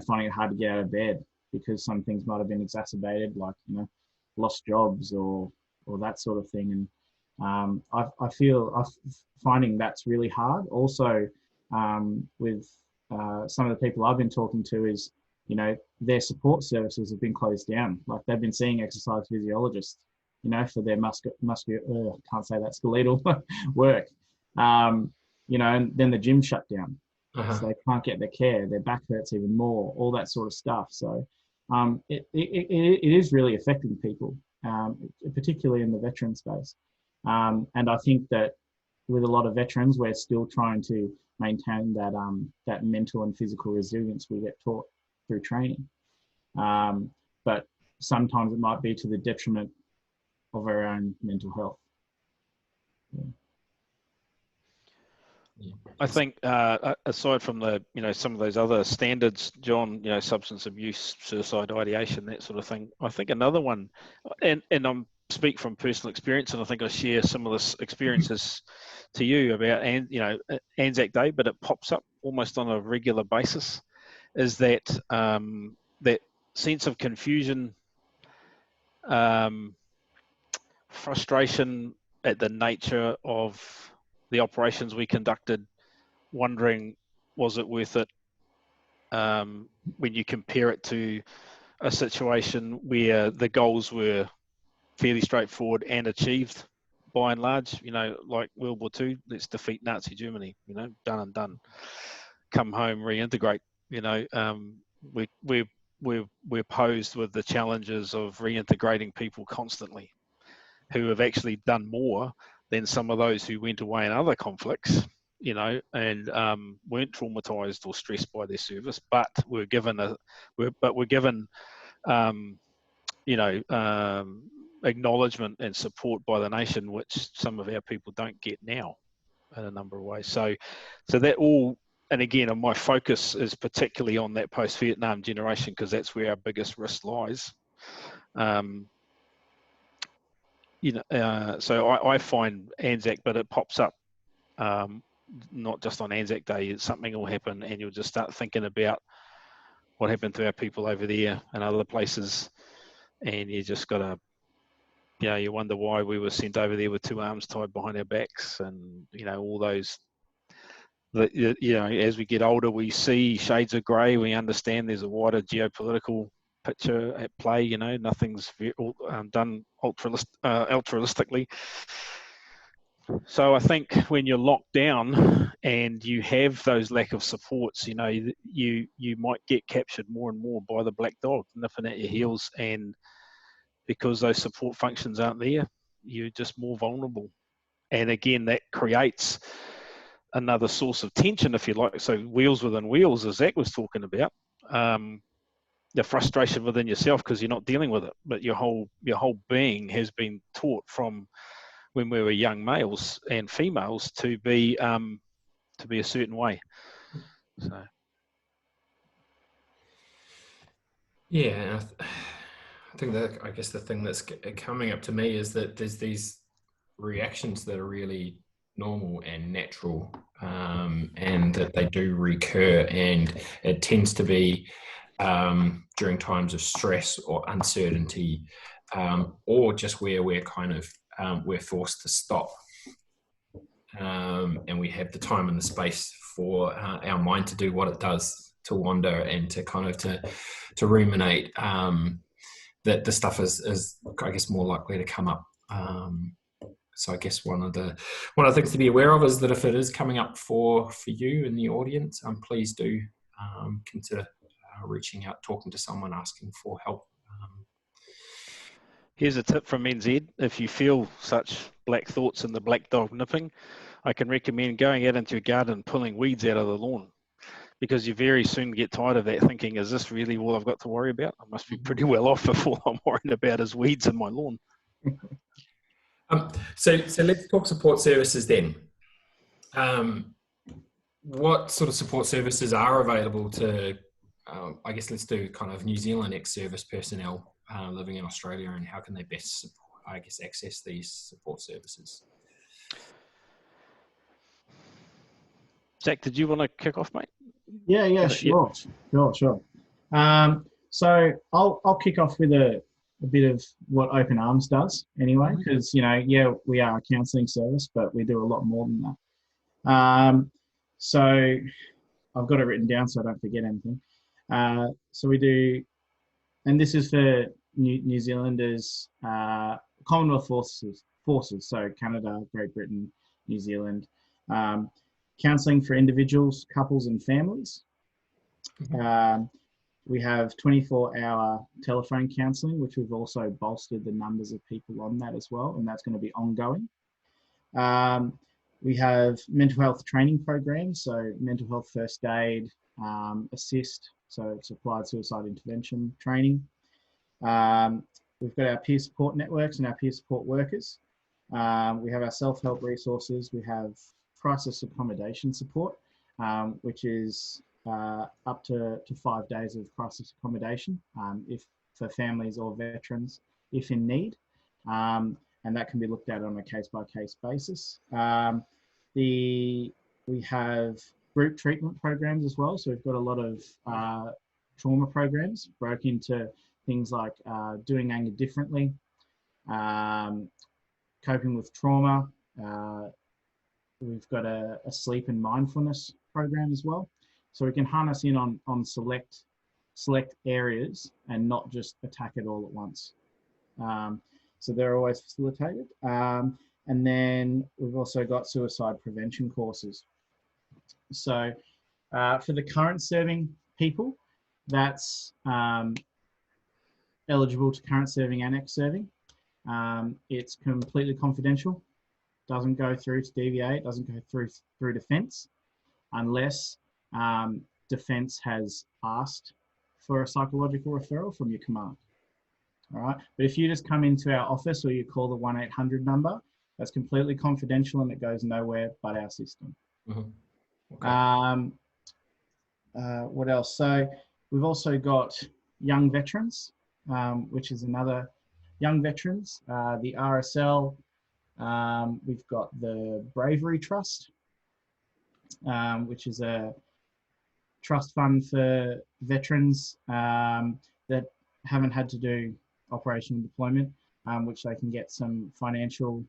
finding it hard to get out of bed because some things might have been exacerbated, like lost jobs or that sort of thing. And I feel finding that's really hard. Also, with some of the people I've been talking to, is their support services have been closed down. Like, they've been seeing exercise physiologists, for their can't say that, skeletal work. And then the gym shut down. So they can't get the care. Their back hurts even more. All that sort of stuff. So it is really affecting people, particularly in the veteran space. And I think that with a lot of veterans, we're still trying to maintain that mental and physical resilience we get taught through training. But sometimes it might be to the detriment of our own mental health. Yeah. I think aside from the some of those other standards, John, substance abuse, suicide ideation, that sort of thing, I think another one, and I'm speak from personal experience, and I think I share some of this experiences to you about Anzac Day, but it pops up almost on a regular basis, is that that sense of confusion, frustration at the nature of the operations we conducted, wondering, was it worth it, when you compare it to a situation where the goals were fairly straightforward and achieved by and large, like World War II, let's defeat Nazi Germany, done and done, come home, reintegrate. We're posed with the challenges of reintegrating people constantly, who have actually done more than some of those who went away in other conflicts, and weren't traumatized or stressed by their service, but were given acknowledgement and support by the nation, which some of our people don't get now in a number of ways. So that all, and again, my focus is particularly on that post-Vietnam generation, because that's where our biggest risk lies. So I find Anzac, but it pops up not just on Anzac Day. Something will happen, and you'll just start thinking about what happened to our people over there and other places, and you just got to, you wonder why we were sent over there with two arms tied behind our backs, and all those. As we get older, we see shades of grey. We understand there's a wider geopolitical picture at play. Nothing's done altruistically. So I think when you're locked down and you have those lack of supports, you might get captured more and more by the black dog nipping at your heels, and because those support functions aren't there, you're just more vulnerable. And again, that creates another source of tension, if you like. So wheels within wheels, as Zach was talking about, the frustration within yourself because you're not dealing with it, but your whole being has been taught from when we were young males and females to be a certain way. So yeah, I think that, I guess the thing that's coming up to me is that there's these reactions that are really normal and natural, and that they do recur, and it tends to be during times of stress or uncertainty, or just where we're kind of we're forced to stop, and we have the time and the space for our mind to do what it does, wander and to kind of to ruminate, that the stuff is I guess more likely to come up. So I guess one of the things to be aware of is that if it is coming up for you in the audience, please do consider reaching out, talking to someone, asking for help. Here's a tip from NZ. If you feel such black thoughts and the black dog nipping, I can recommend going out into your garden and pulling weeds out of the lawn, because you very soon get tired of that, thinking, is this really all I've got to worry about? I must be pretty well off if all I'm worrying about is weeds in my lawn. So let's talk support services then. What sort of support services are available to, I guess let's do kind of New Zealand ex-service personnel living in Australia, and how can they best support, I guess, access these support services? Zach, did you want to kick off, mate? Yeah, sure. So I'll kick off with a bit of what Open Arms does anyway, because, we are a counselling service, but we do a lot more than that. So I've got it written down so I don't forget anything. So we do, and this is for New Zealanders, Commonwealth forces, so Canada, Great Britain, New Zealand, counselling for individuals, couples and families. We have 24-hour telephone counselling, which we've also bolstered the numbers of people on that as well, and that's going to be ongoing. We have mental health training programs, so mental health first aid, assist, so it's applied suicide intervention training. We've got our peer support networks and our peer support workers. We have our self-help resources. We have crisis accommodation support, which is up to 5 days of crisis accommodation if for families or veterans, if in need. And that can be looked at on a case-by-case basis. We have group treatment programs as well. So we've got a lot of trauma programs broke into things like doing anger differently, coping with trauma. We've got a sleep and mindfulness program as well. So we can harness in on select areas and not just attack it all at once. So they're always facilitated. And then we've also got suicide prevention courses. So for the current serving people, that's eligible to current serving and ex-serving. It's completely confidential. Doesn't go through to DVA, it doesn't go through defence unless defence has asked for a psychological referral from your command. All right, but if you just come into our office or you call the 1-800 number, that's completely confidential and it goes nowhere but our system. Okay. What else? So we've also got young veterans, which is another young veterans, the RSL. We've got the Bravery Trust, which is a trust fund for veterans that haven't had to do operational deployment, which they can get some financial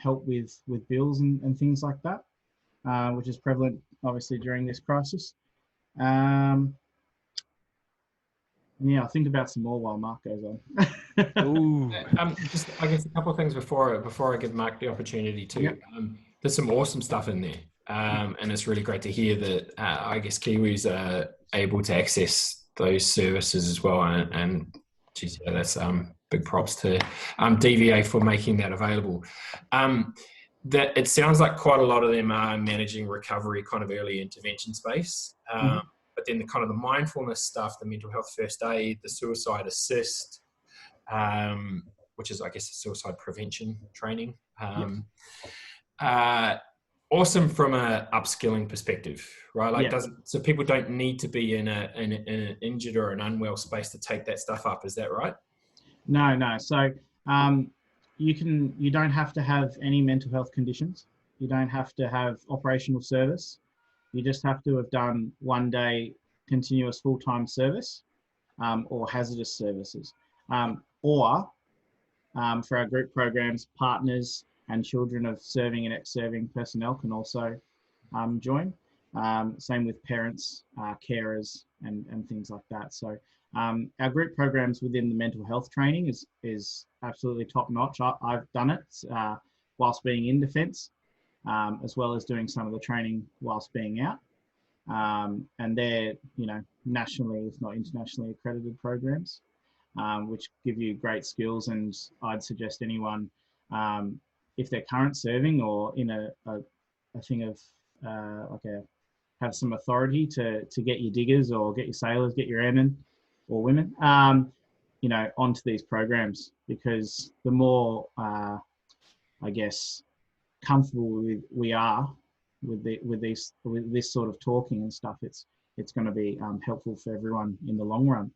help with bills and things like that, which is prevalent obviously during this crisis. Yeah, I'll think about some more while Mark goes on. Ooh. Just, I guess, a couple of things before I give Mark the opportunity to. Yep. There's some awesome stuff in there, and it's really great to hear that. I guess Kiwis are able to access those services as well, and geez, yeah, that's big props to DVA for making that available. That it sounds like quite a lot of them are managing recovery, kind of early intervention space. But then the kind of the mindfulness stuff, the mental health first aid, the suicide assist, which is, I guess, suicide prevention training. Awesome from a upskilling perspective, right? Like, so people don't need to be in an injured or an unwell space to take that stuff up. Is that right? No. So you don't have to have any mental health conditions. You don't have to have operational service. You just have to have done 1 day continuous full-time service or hazardous services. Or for our group programs, partners and children of serving and ex-serving personnel can also join. Same with parents, carers, and things like that. So our group programs within the mental health training is absolutely top notch. I've done it whilst being in defence, as well as doing some of the training whilst being out. And they're, nationally, if not internationally accredited programs, which give you great skills. And I'd suggest anyone, if they're current serving or in a thing of have some authority to get your diggers or get your sailors, get your airmen or women, onto these programs, because the more, comfortable we are with this sort of talking and stuff, it's going to be helpful for everyone in the long run.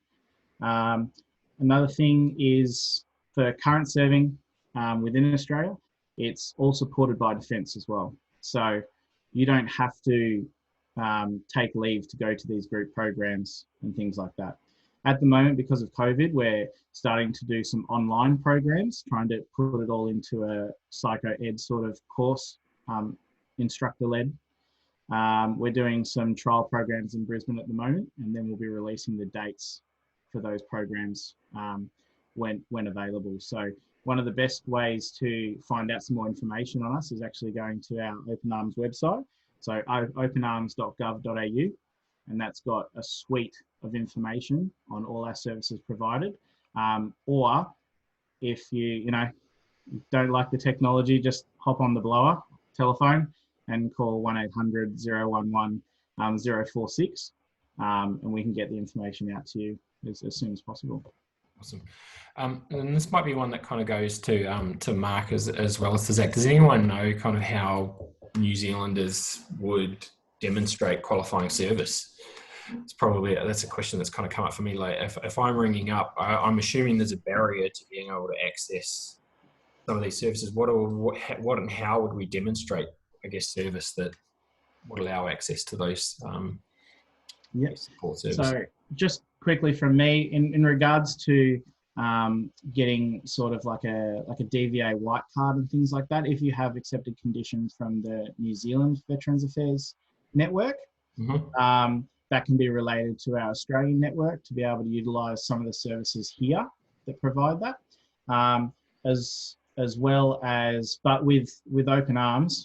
Another thing is for current serving within Australia, it's all supported by Defence as well. So you don't have to take leave to go to these group programs and things like that. At the moment, because of COVID, we're starting to do some online programs, trying to put it all into a psycho ed sort of course, instructor led. We're doing some trial programs in Brisbane at the moment, and then we'll be releasing the dates for those programs when available. So one of the best ways to find out some more information on us is actually going to our Open Arms website. So openarms.gov.au, and that's got a suite of information on all our services provided. Or if you don't like the technology, just hop on the blower telephone and call 1-800-011-046, and we can get the information out to you as soon as possible. Awesome. And this might be one that kind of goes to Mark as well as to Zach. Does anyone know kind of how New Zealanders would demonstrate qualifying service? That's a question that's kind of come up for me. Like if I'm ringing up, I'm assuming there's a barrier to being able to access some of these services. What and how would we demonstrate, service that would allow access to those support services? So just quickly from me, in regards to getting sort of like a DVA white card and things like that, if you have accepted conditions from the New Zealand Veterans Affairs Network, that can be related to our Australian network to be able to utilise some of the services here that provide that, as well as, but with Open Arms,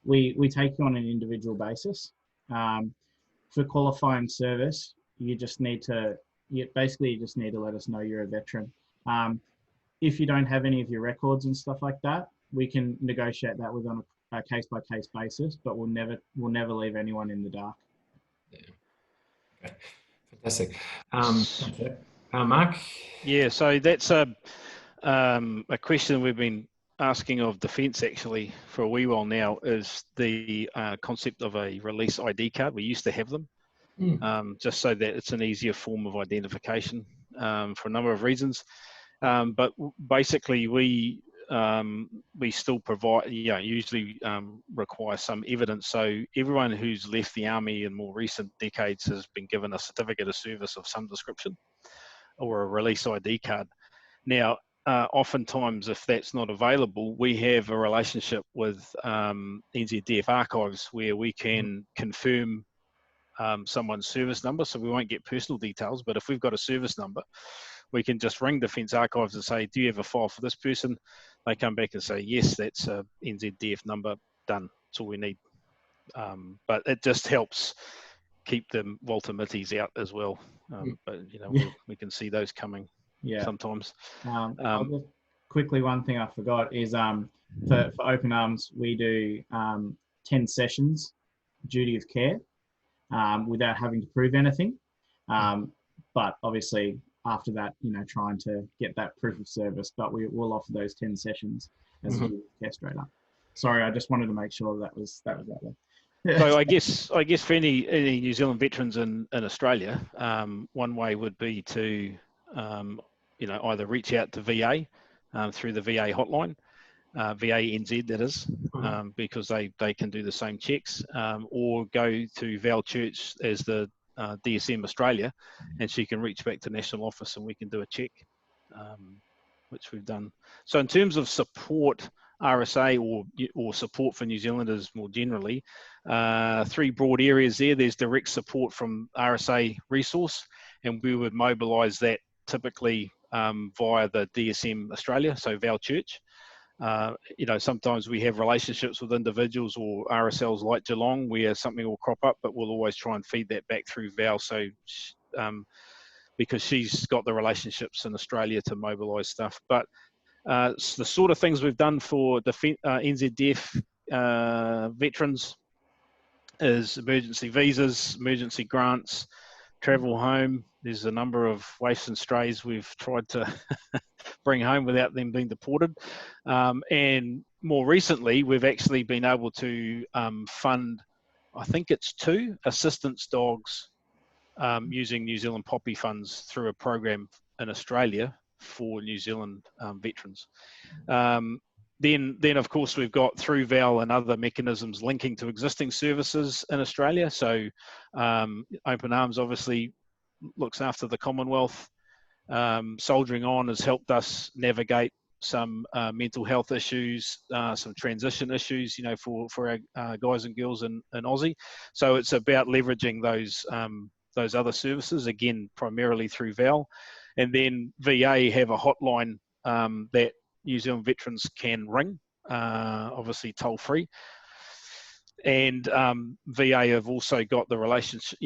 we take you on an individual basis. For qualifying service, you just need to let us know you're a veteran. If you don't have any of your records and stuff like that, we can negotiate that on a case-by-case basis, but we'll never leave anyone in the dark. Yeah. Okay. Fantastic. Mark? Yeah, so that's a question we've been asking of Defence actually for a wee while now, is the concept of a release ID card. We used to have them, just so that it's an easier form of identification for a number of reasons. But basically we still provide, usually require some evidence. So everyone who's left the Army in more recent decades has been given a certificate of service of some description or a release ID card. Now, oftentimes, if that's not available, we have a relationship with NZDF Archives where we can confirm someone's service number. So we won't get personal details, but if we've got a service number, we can just ring Defence Archives and say, do you have a file for this person? They come back and say, yes, that's a NZDF number, done. That's all we need. But it just helps keep the Walter Mitties out as well. But, we can see those coming sometimes. I'll just quickly, one thing I forgot is for Open Arms, we do 10 sessions, duty of care, without having to prove anything. But obviously, after that, trying to get that proof of service, but we will offer those 10 sessions as a care straight up. Sorry, I just wanted to make sure that was that way. So I guess for any New Zealand veterans in Australia, one way would be to either reach out to VA through the VA hotline, VA NZ that is, because they can do the same checks, or go to Val Church as the DSM Australia, and she can reach back to National Office and we can do a check, which we've done. So in terms of support, RSA or support for New Zealanders more generally, 3 broad areas there. There's direct support from RSA resource, and we would mobilise that typically via the DSM Australia, so Val Church. Sometimes we have relationships with individuals or RSLs like Geelong where something will crop up, but we'll always try and feed that back through Val. So, because she's got the relationships in Australia to mobilise stuff. But the sort of things we've done for the NZDF veterans is emergency visas, emergency grants, travel home. There's a number of waifs and strays we've tried to bring home without them being deported. And more recently, we've actually been able to fund, I think it's 2 assistance dogs using New Zealand poppy funds through a program in Australia for New Zealand veterans. Then of course we've got through Val and other mechanisms linking to existing services in Australia. So Open Arms obviously looks after the Commonwealth. Soldiering On has helped us navigate some mental health issues, some transition issues, for our guys and girls in Aussie. So it's about leveraging those other services, again, primarily through Val. And then VA have a hotline that New Zealand veterans can ring, obviously toll free. And VA have also got the relationship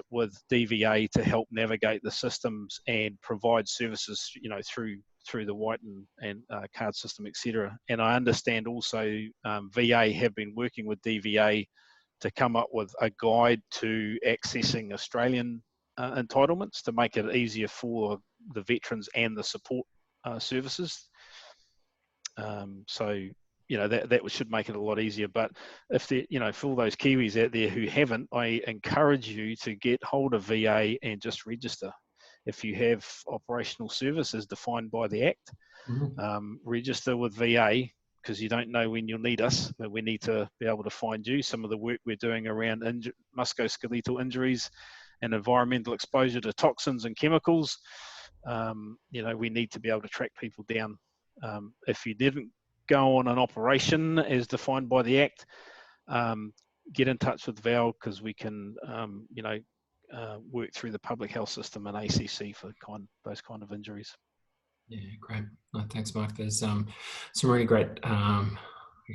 with DVA to help navigate the systems and provide services, through the white and card system, etc. And I understand also VA have been working with DVA to come up with a guide to accessing Australian entitlements to make it easier for the veterans and the support services. So that should make it a lot easier. But if for all those Kiwis out there who haven't, I encourage you to get hold of VA and just register. If you have operational services defined by the Act, register with VA, because you don't know when you'll need us, but we need to be able to find you. Some of the work we're doing around musculoskeletal injuries and environmental exposure to toxins and chemicals, we need to be able to track people down. If you didn't go on an operation as defined by the Act, get in touch with Val, because we can, work through the public health system and ACC for those kind of injuries. Yeah, great. No, thanks, Mark. There's some really great,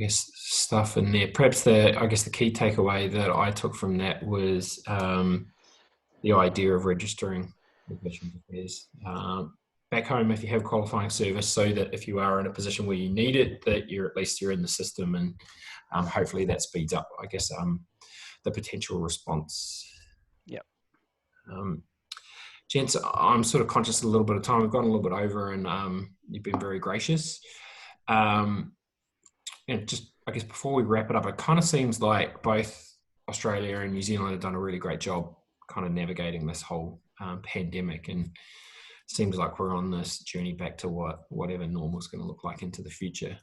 stuff in there. Perhaps the key takeaway that I took from that was the idea of registering with Veterans Affairs back home if you have qualifying service, so that if you are in a position where you need it, that you're in the system, and hopefully that speeds up, the potential response. Yep. Gents, I'm sort of conscious of a little bit of time. We've gone a little bit over, and you've been very gracious. And just, before we wrap it up, it kind of seems like both Australia and New Zealand have done a really great job kind of navigating this whole pandemic, and it seems like we're on this journey back to whatever normal is going to look like into the future.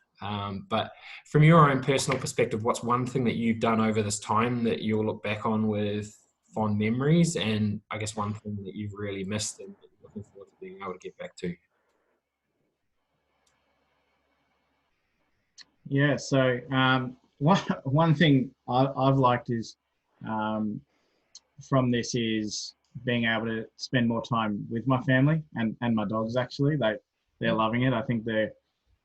But from your own personal perspective, what's one thing that you've done over this time that you'll look back on with fond memories, and one thing that you've really missed and looking forward to being able to get back to? Yeah, so one thing I've liked is from this is being able to spend more time with my family and my dogs. Actually, they're loving it. I think they're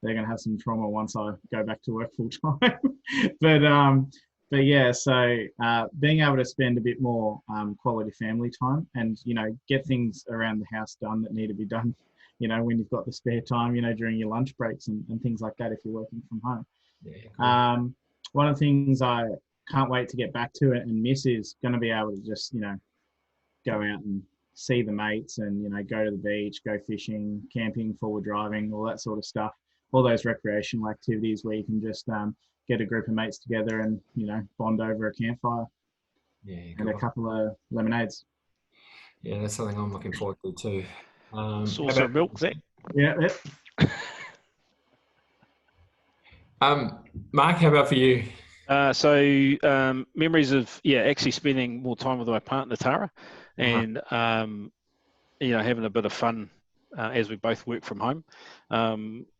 going to have some trauma once I go back to work full time. But yeah, so being able to spend a bit more quality family time, and get things around the house done that need to be done, when you've got the spare time, during your lunch breaks and things like that if you're working from home. Yeah, cool. One of the things I can't wait to get back to it and miss is going to be able to just go out and see the mates, and go to the beach, go fishing, camping, forward driving, all that sort of stuff. All those recreational activities where you can just get a group of mates together and bond over a campfire, and a couple of lemonades. Yeah, that's something I'm looking forward to too. Saucer of milk, Zach. Yeah. Mark, how about for you? So memories of actually spending more time with my partner Tara, and having a bit of fun as we both work from home.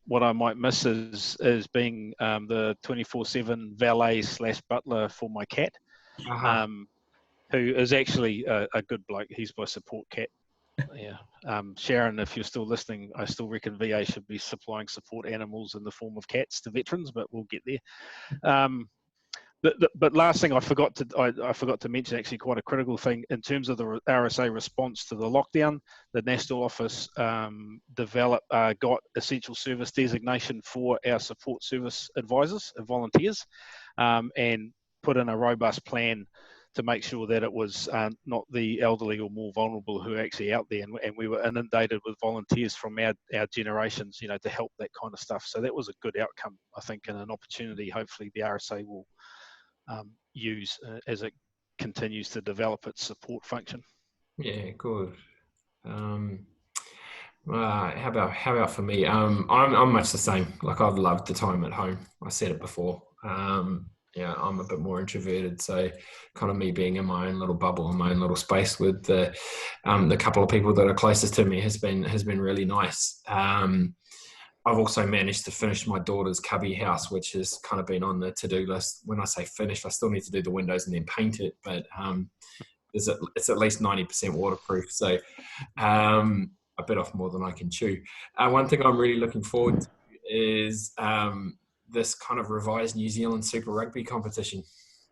what I might miss is being the 24/7 valet / butler for my cat, who is actually a good bloke. He's my support cat. Yeah, Sharon, if you're still listening, I still reckon VA should be supplying support animals in the form of cats to veterans, but we'll get there. But last thing I forgot to mention, actually quite a critical thing in terms of the RSA response to the lockdown. The National Office got essential service designation for our support service advisors and volunteers, and put in a robust plan to make sure that it was not the elderly or more vulnerable who are actually out there, and we were inundated with volunteers from our generations, to help that kind of stuff. So that was a good outcome, I think, and an opportunity hopefully the RSA will use as it continues to develop its support function. Yeah, good. How about for me? I'm much the same. Like, I've loved the time at home. I said it before. I'm a bit more introverted, so kind of me being in my own little bubble, in my own little space with the couple of people that are closest to me has been really nice. I've also managed to finish my daughter's cubby house, which has kind of been on the to-do list. When I say finished, I still need to do the windows and then paint it, but it's at least 90% waterproof. So I bit off more than I can chew. One thing I'm really looking forward to is this kind of revised New Zealand Super Rugby competition.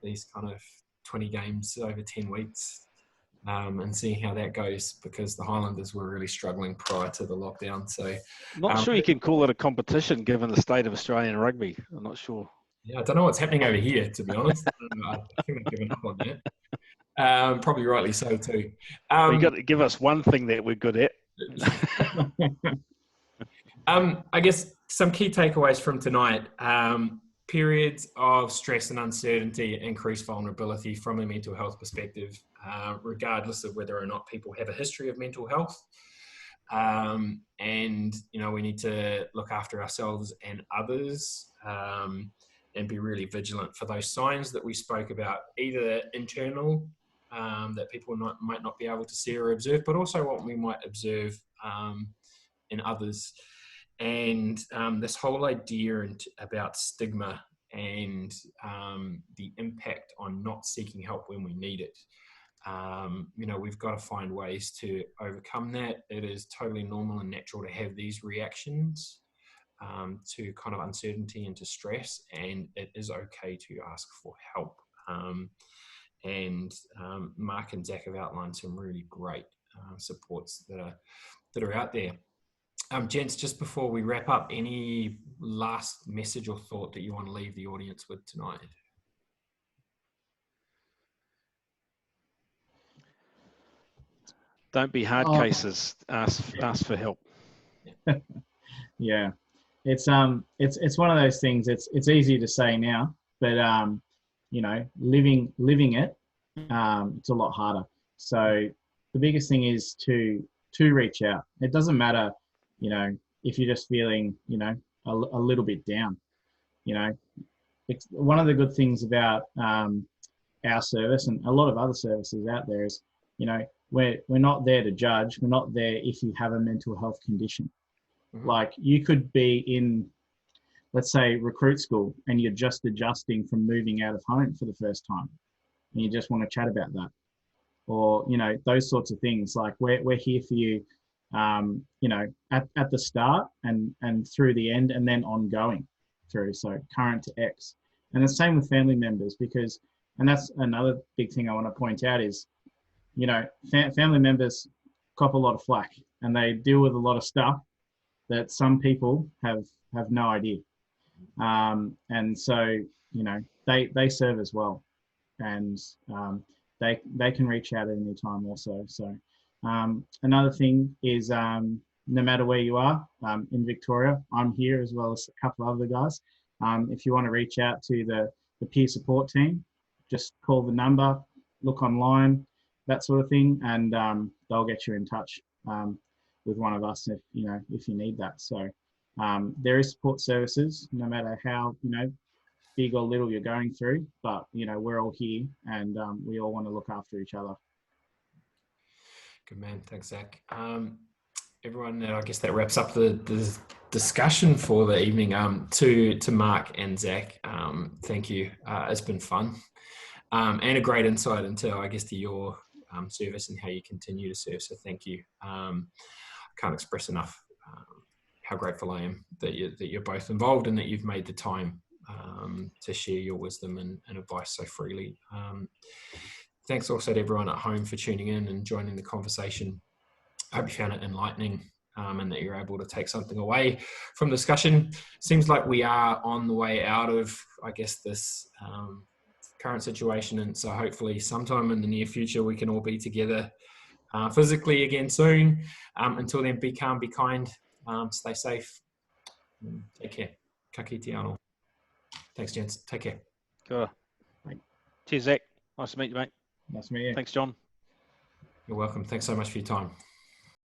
These kind of 20 games over 10 weeks. And seeing how that goes, because the Highlanders were really struggling prior to the lockdown. So, not sure you can call it a competition given the state of Australian rugby. I'm not sure. Yeah, I don't know what's happening over here, to be honest. I think I've given up on that. Probably rightly so too. You got to give us one thing that we're good at. I guess some key takeaways from tonight. Periods of stress and uncertainty increase vulnerability from a mental health perspective, regardless of whether or not people have a history of mental health. And, we need to look after ourselves and others, and be really vigilant for those signs that we spoke about, either internal, that people might not be able to see or observe, but also what we might observe in others. And this whole idea about stigma and the impact on not seeking help when we need it. We've got to find ways to overcome that. It is totally normal and natural to have these reactions to kind of uncertainty and to stress, and it is okay to ask for help. Mark and Zak have outlined some really great supports that are out there. Gents, just before we wrap up, any last message or thought that you want to leave the audience with tonight? Don't be hard cases. Ask for help. Yeah, it's one of those things. It's easy to say now, but living it, it's a lot harder. So the biggest thing is to reach out. It doesn't matter, if you're just feeling, a little bit down. It's one of the good things about our service and a lot of other services out there is, we're not there to judge. We're not there if you have a mental health condition. Mm-hmm. Like, you could be in, let's say, recruit school, and you're just adjusting from moving out of home for the first time, and you just want to chat about that, or those sorts of things. Like, we're here for you, at the start and through the end, and then ongoing through, so current to X. And the same with family members, and that's another big thing I want to point out is, family members cop a lot of flack, and they deal with a lot of stuff that some people have no idea. And so, they serve as well, and they can reach out at any time also. So another thing is, no matter where you are in Victoria, I'm here as well as a couple of other guys. If you want to reach out to the peer support team, just call the number, look online, that sort of thing, and they'll get you in touch with one of us if you need that. So there is support services, no matter how big or little you're going through, but we're all here, and we all want to look after each other. Good man, thanks, Zak. Everyone, I guess that wraps up the discussion for the evening. To Mark and Zak, thank you. It's been fun, and a great insight into, I guess, to your service and how you continue to serve. So thank you. I can't express enough how grateful I am that you're both involved and that you've made the time to share your wisdom and advice so freely. Thanks also to everyone at home for tuning in and joining the conversation. I hope you found it enlightening and that you're able to take something away from the discussion. Seems like we are on the way out of, I guess, this current situation, and so hopefully sometime in the near future we can all be together physically again soon. Until then, be calm, be kind, stay safe, take care. Ka kite anō. Thanks, gents. Take care. Cool. Bye. Cheers, Zach. Nice to meet you, mate. Nice to meet you. Thanks, John. You're welcome. Thanks so much for your time.